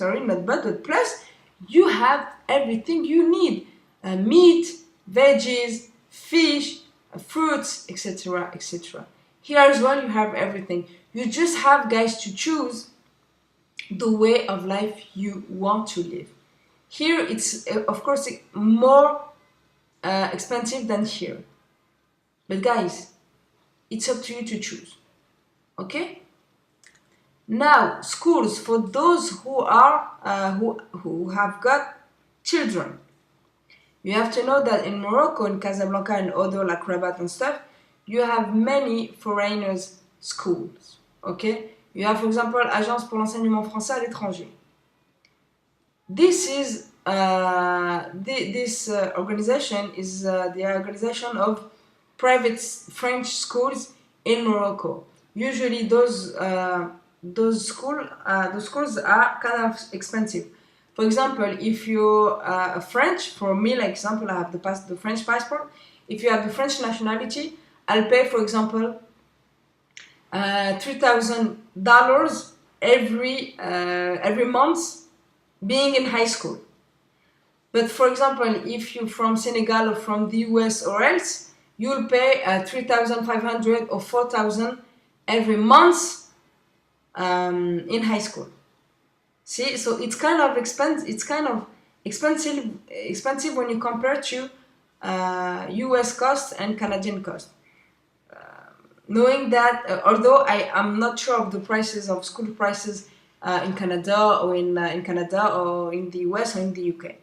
plus you have everything you need: meat, veggies, fish, fruits, etc., etc. Here as well, you have everything. You just have, guys, to choose the way of life you want to live. Here, it's of course more expensive than here. But guys, it's up to you to choose. Okay? Now, schools for those who are who have got children. You have to know that in Morocco, in Casablanca and other like Rabat and stuff, you have many foreigners schools. Okay? You have, for example, Agence pour l'enseignement français à l'étranger. This is this organization is the organization of private French schools in Morocco. Usually, those schools are kind of expensive. For example, if you're French, for me, like example, I have the French passport. If you have the French nationality, I'll pay, for example, $3,000 every month being in high school. But for example, if you're from Senegal or from the US or else, you'll pay $3,500 or $4,000 every month in high school. See, so it's kind of expensive when you compare to US cost and Canadian cost. Knowing that, although I am not sure of the prices of school prices in Canada or in the US or in the UK.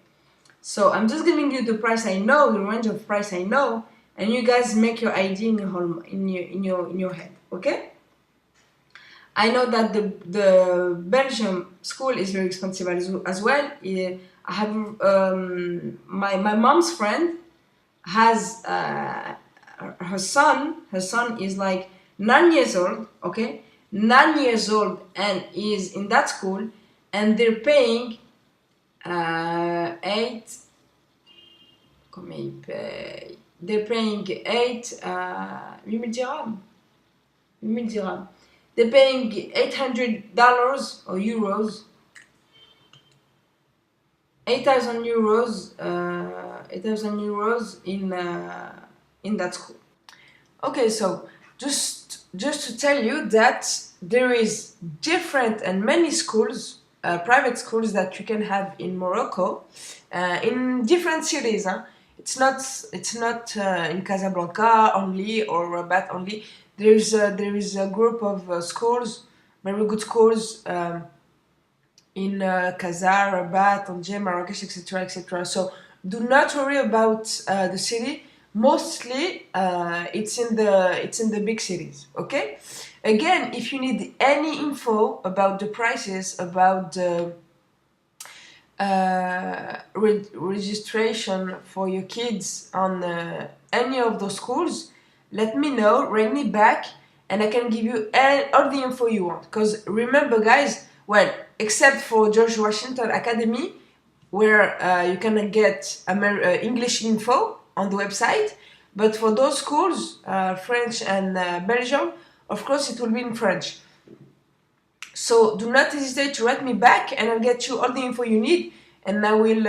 So I'm just giving you the price I know, the range of price I know, and you guys make your idea in your head. Okay? I know that the Belgium school is very expensive as well. I have my mom's friend has her son is like 9 years old, okay? 9 years old and is in that school, and they're paying 8 they're paying 8,000 dirhams. They're paying $800 or euros, 8,000 euros, 8,000 euros in that school. Okay, so just to tell you that there is different and many schools, private schools that you can have in Morocco, in different cities. It's not in Casablanca only or Rabat only. There is a group of schools, very good schools in Casa, Rabat, Alger, Marrakesh, etc., etc. So do not worry about the city. Mostly, it's in the big cities. Okay. Again, if you need any info about the prices, about the registration for your kids on any of those schools, let me know, write me back, and I can give you all the info you want. Because remember, guys, well, except for George Washington Academy, where you can get English info on the website, but for those schools, French and Belgium, of course it will be in French. So do not hesitate to write me back, and I'll get you all the info you need, and I will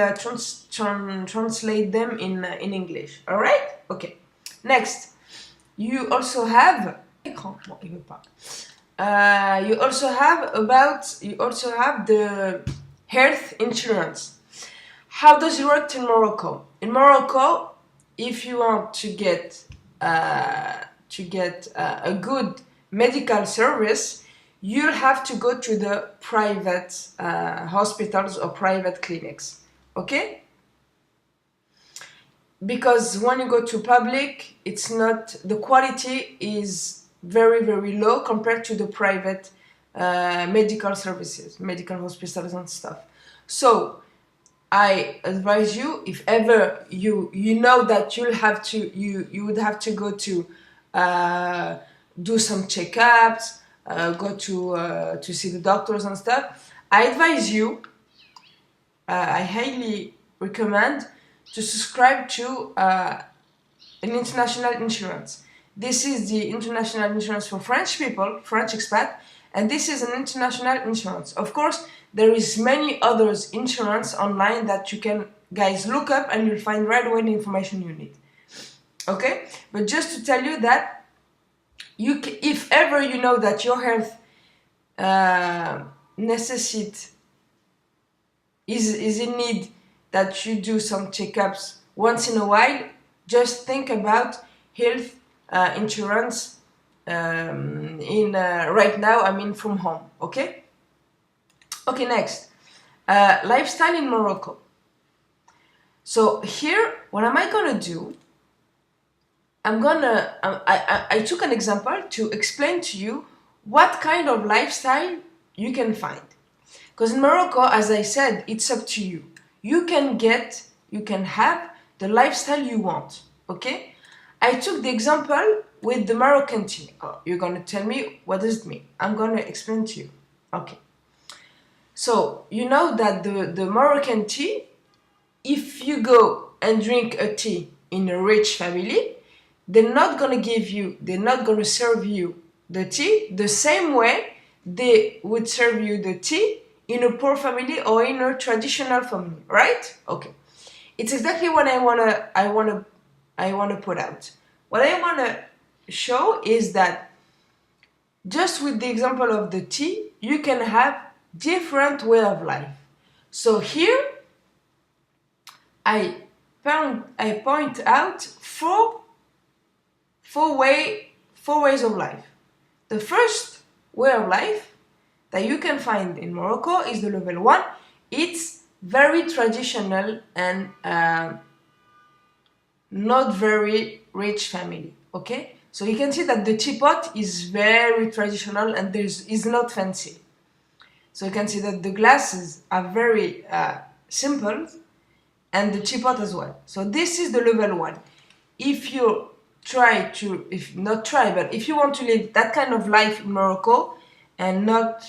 translate them in English. All right? Okay. Next, you also have you also have the health insurance. How does it work in Morocco? In Morocco, if you want to get a good medical service, you'll have to go to the private hospitals or private clinics. Okay? Because when you go to public, it's not, the quality is very, very low compared to the private medical services, medical hospitals and stuff. So I advise you, if ever you know that you would have to go to do some checkups, go to see the doctors and stuff, I advise you, I highly recommend to subscribe to an international insurance. This is the international insurance for French people, French expat, and this is an international insurance. Of course, there is many others insurance online that you can guys look up, and you'll find right away the information you need. Okay, but just to tell you that if ever you know that your health is in need that you do some checkups once in a while, just think about health insurance right now, I mean from home. Okay, next, lifestyle in Morocco. So here, what am I gonna do? I took an example to explain to you what kind of lifestyle you can find. Because in Morocco, as I said, it's up to you. You can have the lifestyle you want, okay? I took the example with the Moroccan tea. Oh, you're gonna tell me, what does it mean? I'm gonna explain to you, okay? So, you know that the Moroccan tea, if you go and drink a tea in a rich family, they're not gonna serve you the tea the same way they would serve you the tea in a poor family or in a traditional family, right? Okay. It's exactly what I wanna put out. What I wanna show is that just with the example of the tea, you can have different way of life. So here I point out four ways of life. The first way of life that you can find in Morocco is the level 1. It's very traditional and not very rich family, okay? So you can see that the teapot is very traditional and is not fancy. So you can see that the glasses are very simple, and the teapot as well. So this is the level 1. If you if you want to live that kind of life in Morocco and not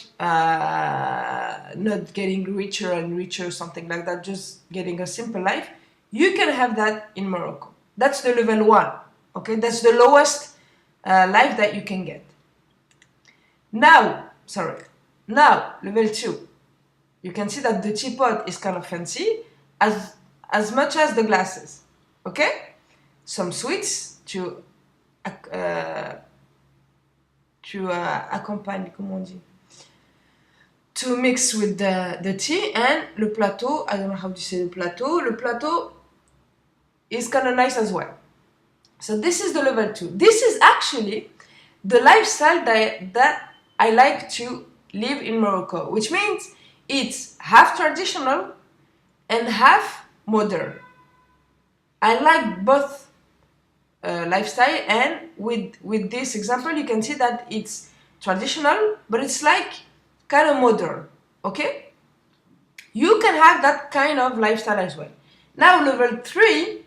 getting richer and richer, something like that, just getting a simple life, you can have that in Morocco. That's the level 1. Okay, that's the lowest life that you can get. Now, level 2. You can see that the teapot is kind of fancy, as much as the glasses. Okay, some sweets to accompany, comment on dit, to mix with the tea, and le plateau, I don't know how to say le plateau is kind of nice as well. So this is the level 2. This is actually the lifestyle that I like to live in Morocco, which means it's half traditional and half modern. I like both lifestyle, and with this example you can see that it's traditional, but it's like kind of modern, okay? You can have that kind of lifestyle as well. Now level 3,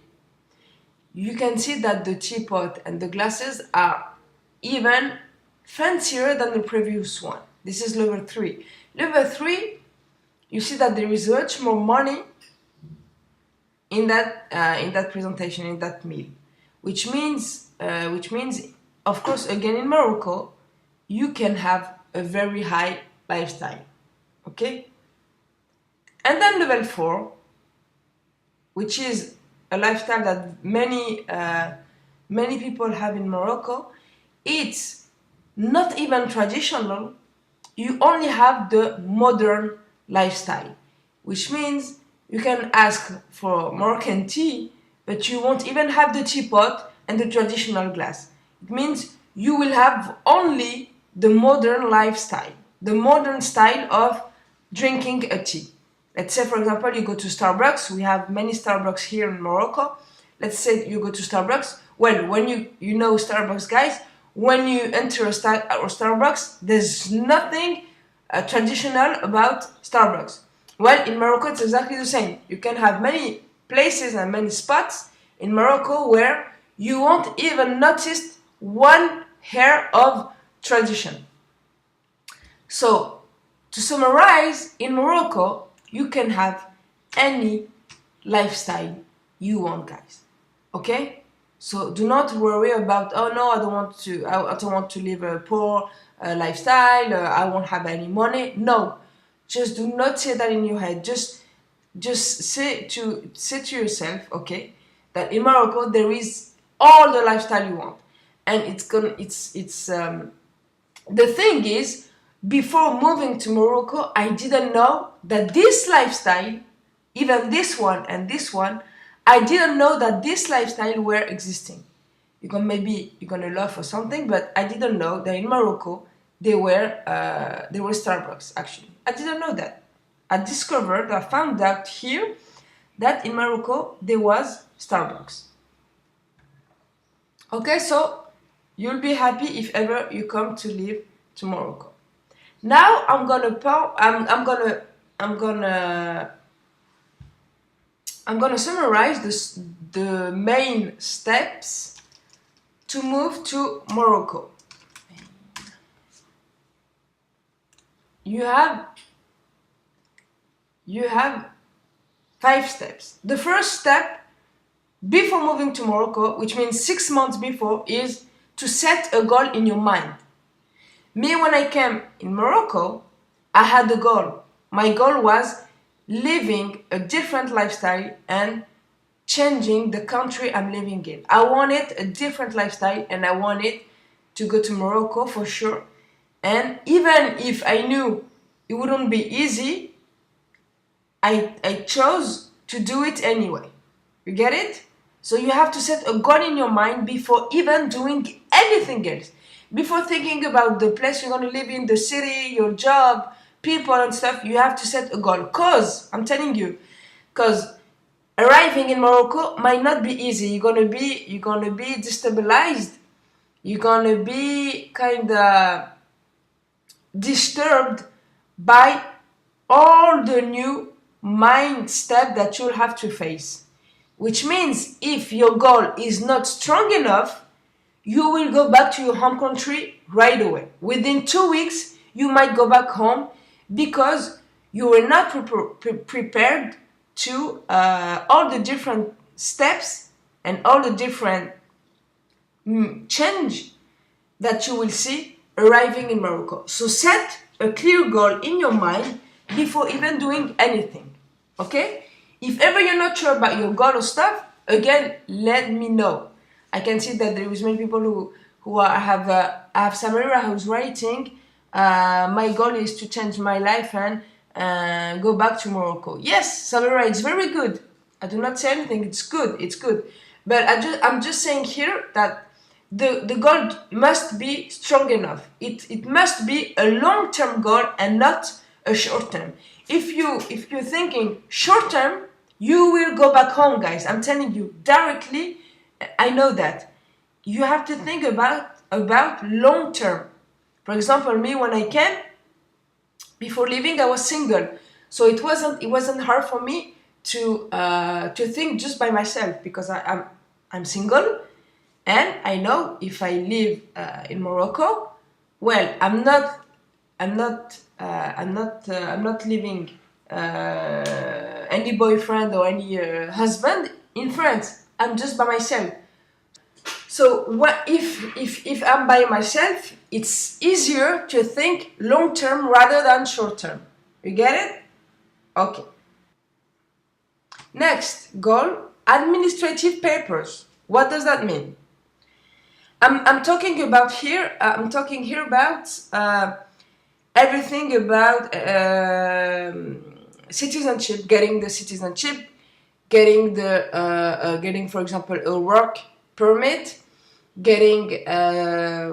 you can see that the teapot and the glasses are even fancier than the previous one. This is level 3. Level 3, you see that there is much more money in that presentation, in that meal, which means, of course, again in Morocco, you can have a very high lifestyle, okay? And then level 4, which is a lifestyle that many people have in Morocco. It's not even traditional. You only have the modern lifestyle, which means you can ask for Moroccan tea, but you won't even have the teapot and the traditional glass. It means you will have only the modern lifestyle, the modern style of drinking a tea. Let's say, for example, you go to Starbucks. We have many Starbucks here in Morocco. Let's say you go to Starbucks. Well, when you know Starbucks, guys, when you enter a Starbucks, there's nothing traditional about Starbucks. Well, in Morocco, it's exactly the same. You can have many places and many spots in Morocco where you won't even notice one hair of tradition. So, to summarize, in Morocco, you can have any lifestyle you want, guys. Okay? So do not worry about, oh no, I don't want to live a poor lifestyle, I won't have any money. No, just do not say that in your head. Just say to yourself, okay, that in Morocco there is all the lifestyle you want. And the thing is, before moving to Morocco, I didn't know that this lifestyle, even this one and this one, I didn't know that this lifestyle were existing. Maybe you're gonna laugh or something, but I didn't know that in Morocco they were Starbucks. Actually, I didn't know that. I found out here that in Morocco there was Starbucks. Okay, so you'll be happy if ever you come to live to Morocco. Now I'm gonna summarize the main steps to move to Morocco. You have 5 steps. The first step before moving to Morocco, which means 6 months before, is to set a goal in your mind. Me, when I came in Morocco, I had a goal. My goal was living a different lifestyle and changing the country I'm living in. I wanted a different lifestyle and I wanted to go to Morocco for sure. And even if I knew it wouldn't be easy, I chose to do it anyway. You get it? So you have to set a goal in your mind before even doing anything else. Before thinking about the place you're going to live in, the city, your job, people and stuff, you have to set a goal. Cause, I'm telling you, cause arriving in Morocco might not be easy. You're gonna be destabilized. You're gonna be kinda disturbed by all the new mind step that you'll have to face. Which means if your goal is not strong enough, you will go back to your home country right away. Within 2 weeks, you might go back home because you were not prepared to all the different steps and all the different change that you will see arriving in Morocco. So set a clear goal in your mind before even doing anything. Okay? If ever you're not sure about your goal or stuff, again, let me know. I can see that there is many people I have Samira who's writing. My goal is to change my life and go back to Morocco. Yes, Samira, it's very good. I do not say anything. It's good. But I'm just saying here that the goal must be strong enough. It must be a long-term goal and not a short-term. If you're thinking short-term, you will go back home, guys. I'm telling you directly. I know that. You have to think about long-term. For example, me, when I came, before leaving, I was single. So it wasn't hard for me to think just by myself because I'm single, and I know if I live in Morocco, well, I'm not leaving any boyfriend or any husband in France. I'm just by myself. So what if I'm by myself, it's easier to think long term rather than short term. You get it? Okay. Next goal, administrative papers. What does that mean? I'm talking about here. I'm talking here about everything about citizenship, getting the citizenship, getting for example a work permit, getting a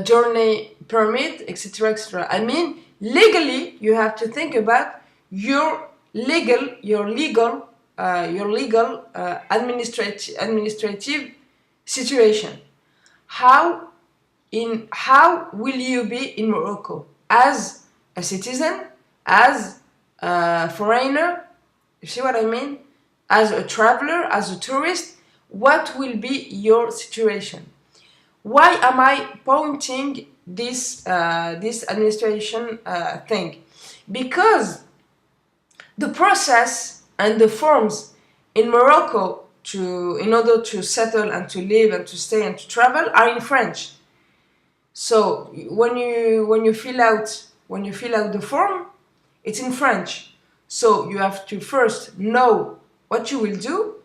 journey permit, etc., etc. I mean, legally, you have to think about your legal administrative situation. How will you be in Morocco as a citizen, as a foreigner? You see what I mean? As a traveler, as a tourist, what will be your situation? Why am I pointing this administration thing? Because the process and the forms in Morocco in order to settle and to live and to stay and to travel are in French. So when you fill out the form, it's in French. So you have to first know what you will do.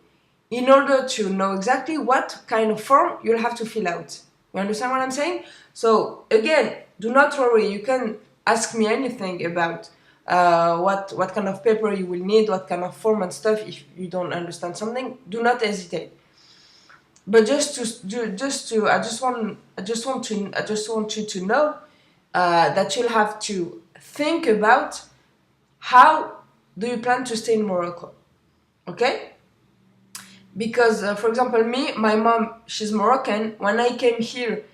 in order to know exactly what kind of form you'll have to fill out. You understand what I'm saying? So again, do not worry. You can ask me anything about what kind of paper you will need, what kind of form and stuff. If you don't understand something, do not hesitate. But I just want you to know that you'll have to think about how do you plan to stay in Morocco, okay? Because, for example, my mom, she's Moroccan. When I came here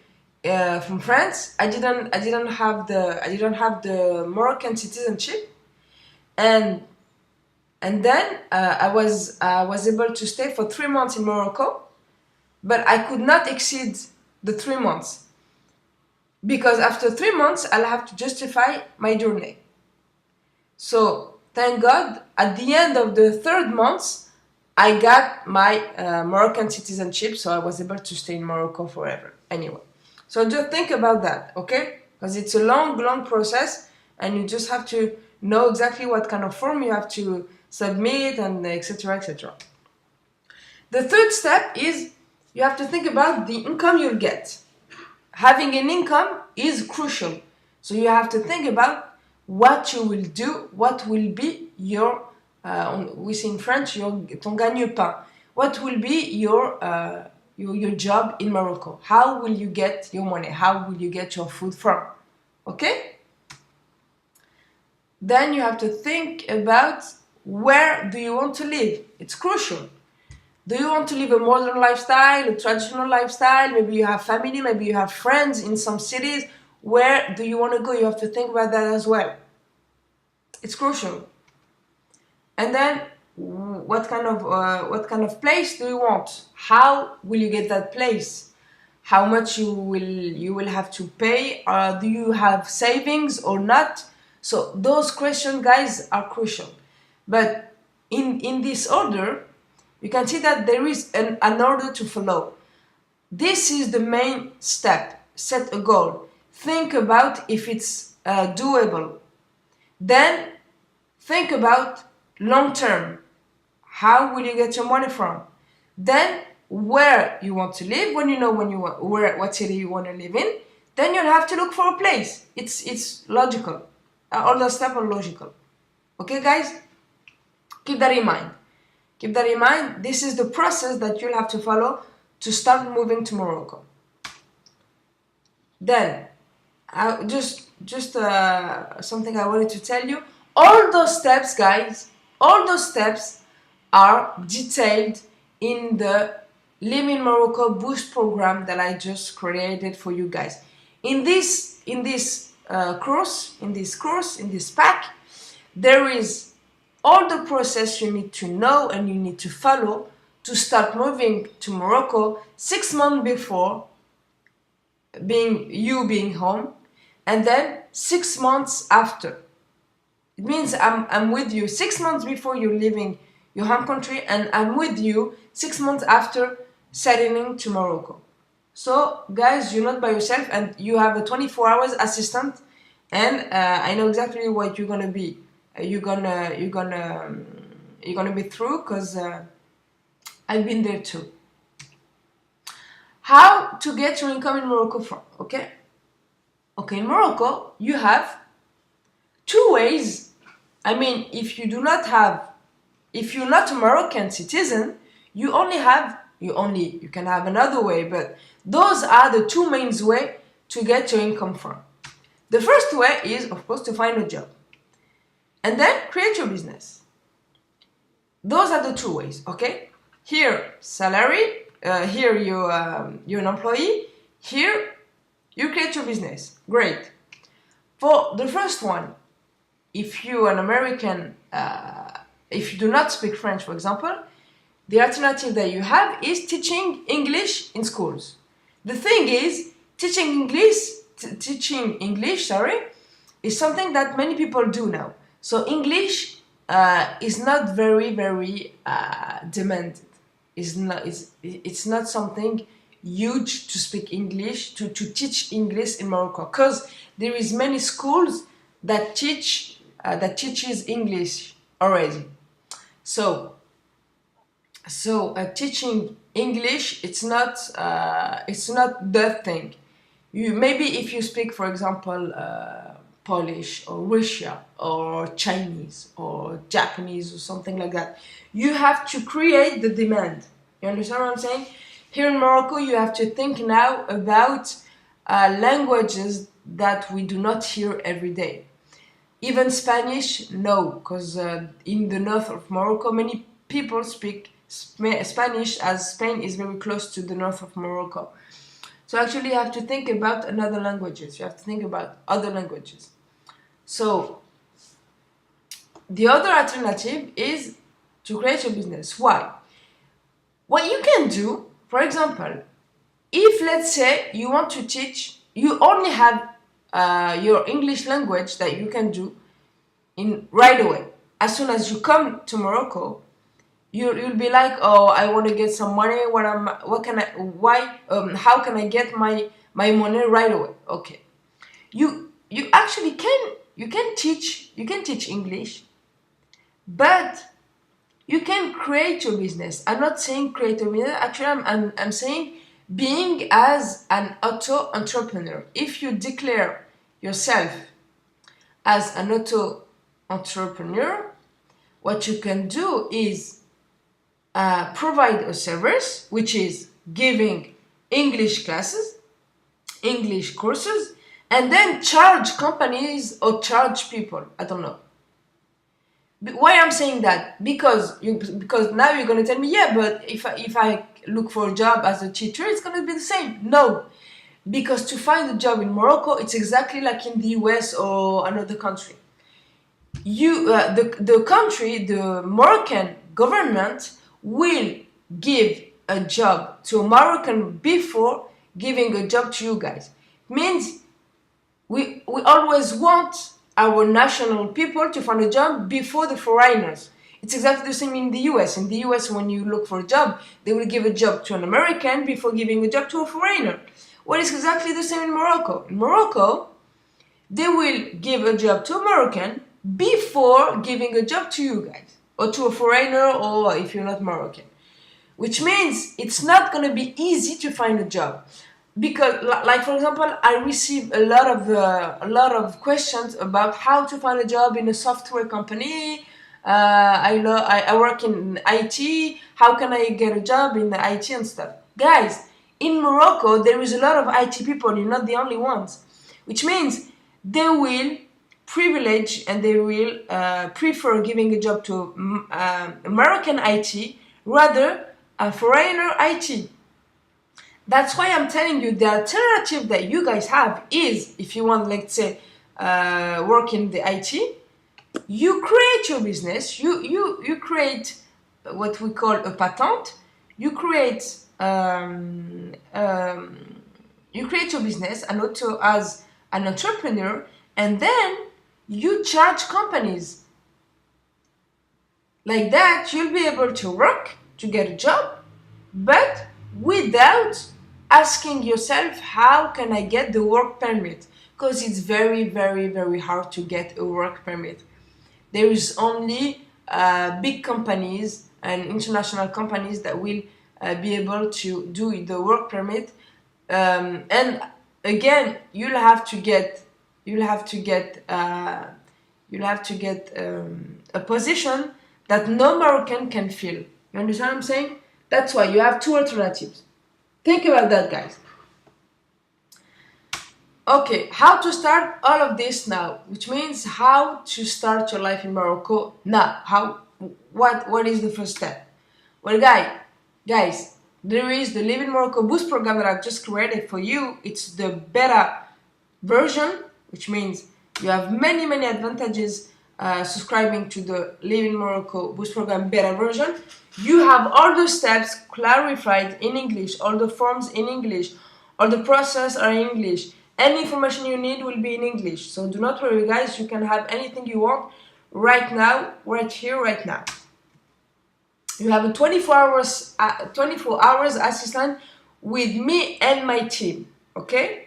from France, I didn't have the Moroccan citizenship, and then I was able to stay for 3 months in Morocco, but I could not exceed the 3 months because after 3 months I'll have to justify my journey. So thank God, at the end of the 3rd month, I got my Moroccan citizenship, so I was able to stay in Morocco forever. Anyway, so just think about that, okay? Because it's a long process, and you just have to know exactly what kind of form you have to submit, and etc., etc. The 3rd step is you have to think about the income you'll get. Having an income is crucial, so you have to think about what you will do, what will be your we say in French, ton gagne-pain. What will be your job in Morocco? How will you get your money? How will you get your food from? Okay? Then you have to think about where do you want to live? It's crucial. Do you want to live a modern lifestyle, a traditional lifestyle? Maybe you have family, maybe you have friends in some cities. Where do you want to go? You have to think about that as well. It's crucial. And then, what kind of place do you want? How will you get that place? How much you will have to pay? Do you have savings or not? So those questions, guys, are crucial. But in this order, you can see that there is an order to follow. This is the main step. Set a goal. Think about if it's doable. Then think about long term. How will you get your money from? Then where you want to live. When you know what city you want to live in, then you'll have to look for a place. It's logical. All the steps are logical. Okay, guys? Keep that in mind. Keep that in mind. This is the process that you'll have to follow to start moving to Morocco. Then, something I wanted to tell you. All those steps, guys, all those steps are detailed in the Live in Morocco Boost program that I just created for you guys. In this pack, there is all the process you need to know and you need to follow to start moving to Morocco 6 months before being home, and then 6 months after. It means I'm with you 6 months before you're leaving your home country, and I'm with you 6 months after settling to Morocco. So, guys, you're not by yourself, and you have a 24 hours assistant, and I know exactly what you're gonna be. You're gonna be through, because I've been there too. How to get your income in Morocco from? Okay, in Morocco you have 2 ways. I mean, if you're not a Moroccan citizen, you can have another way, but those are the 2 main ways to get your income from. The first way is, of course, to find a job, and then create your business. Those are the 2 ways, okay? Here, salary. Here, you're an employee. Here, you create your business. Great. For the first one, if you're an American, if you do not speak French, for example, the alternative that you have is teaching English in schools. The thing is, teaching English, is something that many people do now. So English is not very, very demanded. It's not something huge to speak English, to teach English in Morocco, because there is many schools that teaches English already. So So teaching English, it's not the thing. You maybe if you speak, for example, Polish or Russia or Chinese or Japanese or something like that, you have to create the demand. You understand what I'm saying? Here in Morocco, you have to think now about languages that we do not hear every day. Even Spanish, no, because in the north of Morocco, many people speak Spanish, as Spain is very close to the north of Morocco. So actually you have to think about another languages. You have to think about other languages. So the other alternative is to create your business. Why? What you can do, for example, if let's say you want to teach, you only have your English language that you can do in right away. As soon as you come to Morocco, you'll be like, oh, I want to get some money. How can I get my money right away? Okay, you actually can teach English, but you can create your business. I'm not saying create a business. Actually, I'm saying being as an auto entrepreneur. If you declare yourself as an auto entrepreneur, what you can do is provide a service, which is giving English classes, English courses, and then charge companies or charge people. I don't know. Why I'm saying that? Because now you're gonna tell me, yeah, but if I look for a job as a teacher, it's gonna be the same. No, because to find a job in Morocco, it's exactly like in the US or another country. The Moroccan government will give a job to a Moroccan before giving a job to you guys. It means we always want our national people to find a job before the foreigners. It's exactly the same in the US. In the US, when you look for a job, they will give a job to an American before giving a job to a foreigner. Well, it's exactly the same in Morocco. In Morocco, they will give a job to a Moroccan before giving a job to you guys, or to a foreigner, or if you're not Moroccan. Which means it's not going to be easy to find a job. Because, like for example, I receive a lot of questions about how to find a job in a software company. I work in IT. How can I get a job in the IT and stuff? Guys, in Morocco, there is a lot of IT people. You're not the only ones. Which means they will privilege and they will prefer giving a job to American IT rather a foreigner IT. That's why I'm telling you the alternative that you guys have is, if you want, let's say, work in the IT, you create your business. You create what we call a patent. You create your business as an entrepreneur, and then you charge companies. Like that, you'll be able to work to get a job, but without asking yourself, how can I get the work permit? Because it's very, very, very hard to get a work permit. There is only big companies and international companies that will be able to do the work permit. And again, you'll have to get a position that no Moroccan can fill. You understand what I'm saying? That's why you have two alternatives. Think about that, guys. Okay, how to start all of this now, which means how to start your life in Morocco now. What is the first step? Well, guys, there is the Live in Morocco Boost program that I've just created for you. It's the beta version, which means you have many advantages subscribing to the Live in Morocco Boost program beta version. You have all the steps clarified in English, all the forms in English, all the process are in English. Any information you need will be in English. So do not worry, guys. You can have anything you want right now, right here, right now. You have a 24 hours assistant with me and my team, okay?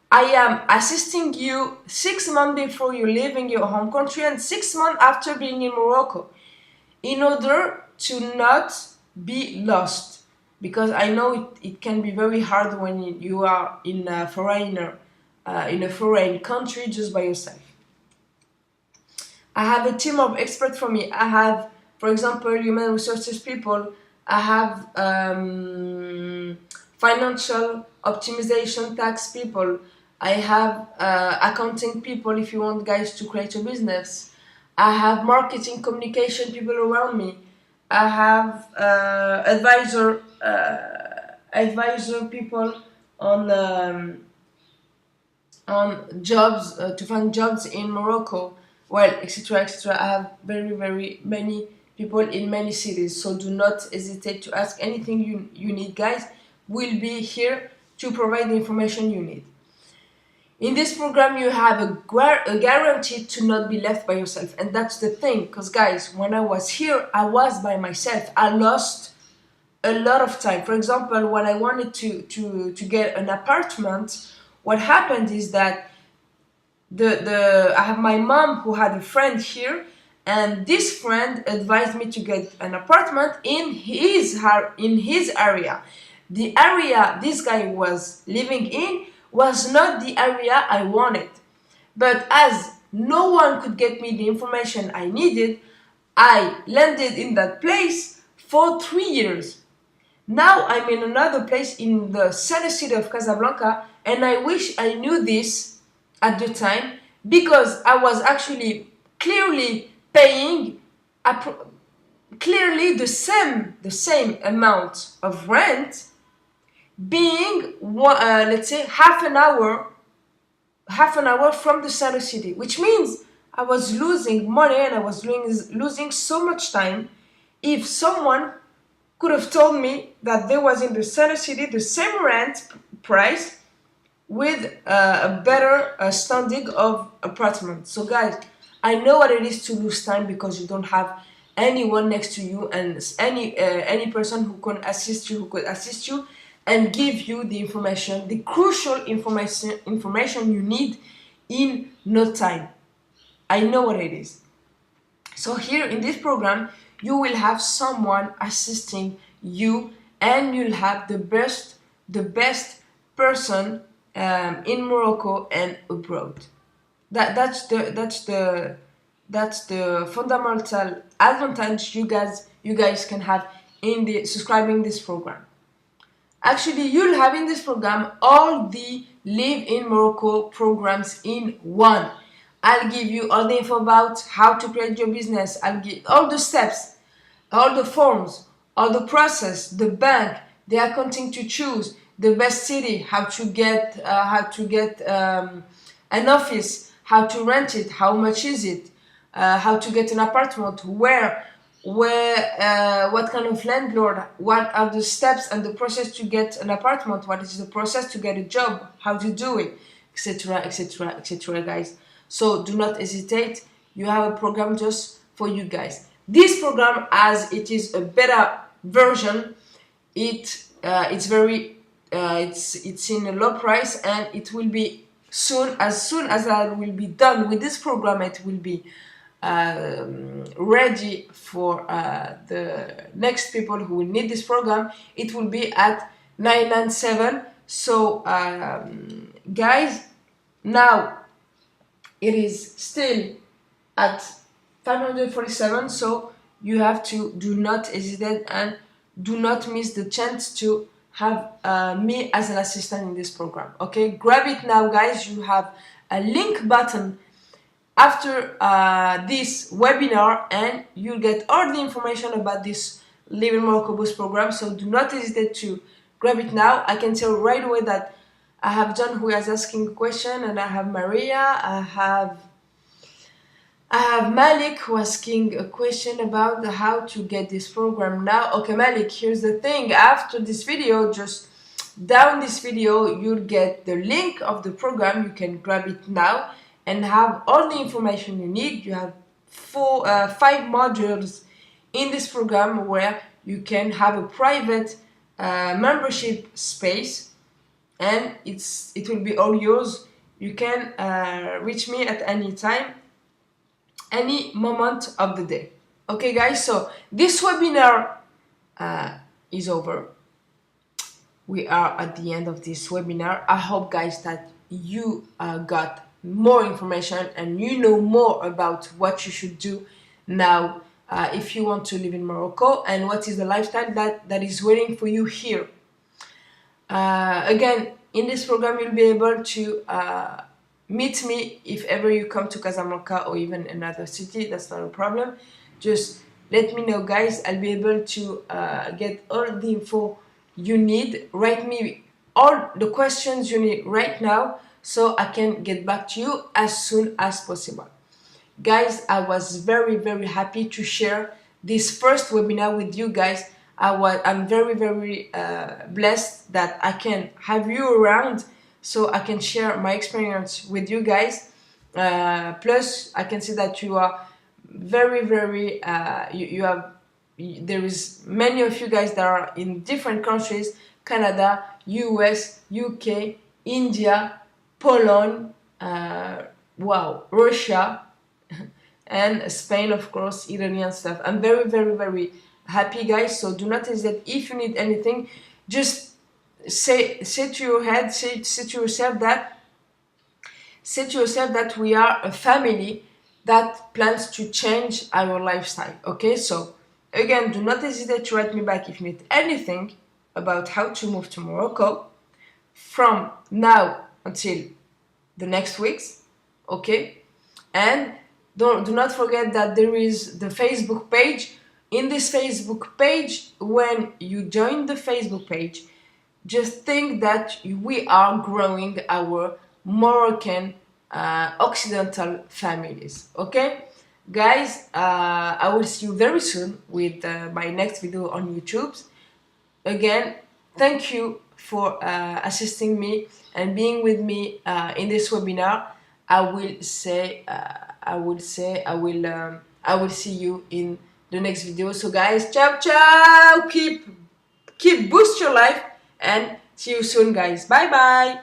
I am assisting you 6 months before you leaving your home country and 6 months after being in Morocco, in order to not be lost, because I know it can be very hard when you are in a foreign country just by yourself. I have a team of experts for me. I have, for example, human resources people. I have financial optimization tax people. I have accounting people if you want guys to create a business. I have marketing communication people around me. I have advisor people on jobs, to find jobs in Morocco, well, etc., etc. I have very many people in many cities, so do not hesitate to ask anything you need, guys. We'll be here to provide the information you need. In this program, you have a guarantee to not be left by yourself, and that's the thing, because guys, when I was here, I was by myself. I lost a lot of time. For example, when I wanted to get an apartment, what happened is that I have my mom who had a friend here, and this friend advised me to get an apartment in his area. The area this guy was living in was not the area I wanted. But as no one could get me the information I needed, I landed in that place for 3 years. Now I'm in another place in the center city of Casablanca, and I wish I knew this at the time, because I was actually clearly paying clearly the same amount of rent, being let's say half an hour from the center city, which means I was losing money and I was losing so much time. If someone could have told me that there was in the center city the same rent price with a better standing of apartment. So guys, I know what it is to lose time because you don't have anyone next to you, and any person who could assist you and give you the information, the crucial information you need in no time. I know what it is. So here in this program, you will have someone assisting you, and you'll have the best person in Morocco and abroad. That's the fundamental advantage you guys can have in the subscribing this program. Actually, you'll have in this program all the Live in Morocco programs in one. I'll give you all the info about how to create your business. I'll give all the steps, all the forms, all the process, the bank, the accounting to choose, the best city, how to get an office, how to rent it, how much is it, how to get an apartment, where, what kind of landlord, what are the steps and the process to get an apartment, what is the process to get a job, how to do it, etc., etc., etc., guys. So do not hesitate. You have a program just for you guys. This program, as it is a beta version, it's in a low price, and it will be soon as I will be done with this program, it will be ready for the next people who will need this program. It will be at 997. So guys, now it is still at 547, so you have to do not hesitate and do not miss the chance to have me as an assistant in this program. Okay, grab it now, guys. You have a link button after this webinar, and you'll get all the information about this Live in Morocco Boost program. So do not hesitate to grab it now. I can tell right away that I have John who is asking a question, and I have Maria, I have Malik who is asking a question about how to get this program now. Okay, Malik, here's the thing. After this video, just down this video, you'll get the link of the program. You can grab it now and have all the information you need. You have 5 modules in this program where you can have a private membership space, and it will be all yours. You can reach me at any time, any moment of the day. Okay guys, so this webinar is over. We are at the end of this webinar. I hope guys that you got more information and you know more about what you should do now if you want to live in Morocco, and what is the lifestyle that is waiting for you here. Again, in this program you'll be able to meet me if ever you come to Casablanca or even another city. That's not a problem. Just let me know guys. I'll be able to get all the info you need. Write me all the questions you need right now so I can get back to you as soon as possible. Guys, I was very happy to share this first webinar with you guys. I'm very blessed that I can have you around so I can share my experience with you guys. Plus I can see that you are very there is many of you guys that are in different countries: Canada, US, UK, India, Poland, wow, Russia, and Spain, of course, Italy and stuff. I'm very happy guys, so do not hesitate. If you need anything, just say to your head, say to yourself that we are a family that plans to change our lifestyle. Okay, so again, do not hesitate to write me back if you need anything about how to move to Morocco from now until the next weeks. Okay, and do not forget that there is the Facebook page. In this Facebook page, when you join the Facebook page, just think that we are growing our Moroccan Occidental families. Okay, guys, I will see you very soon with my next video on YouTube. Again, thank you for assisting me and being with me in this webinar. I will see you in the next video. So guys, ciao, keep boost your life, and see you soon guys. Bye bye.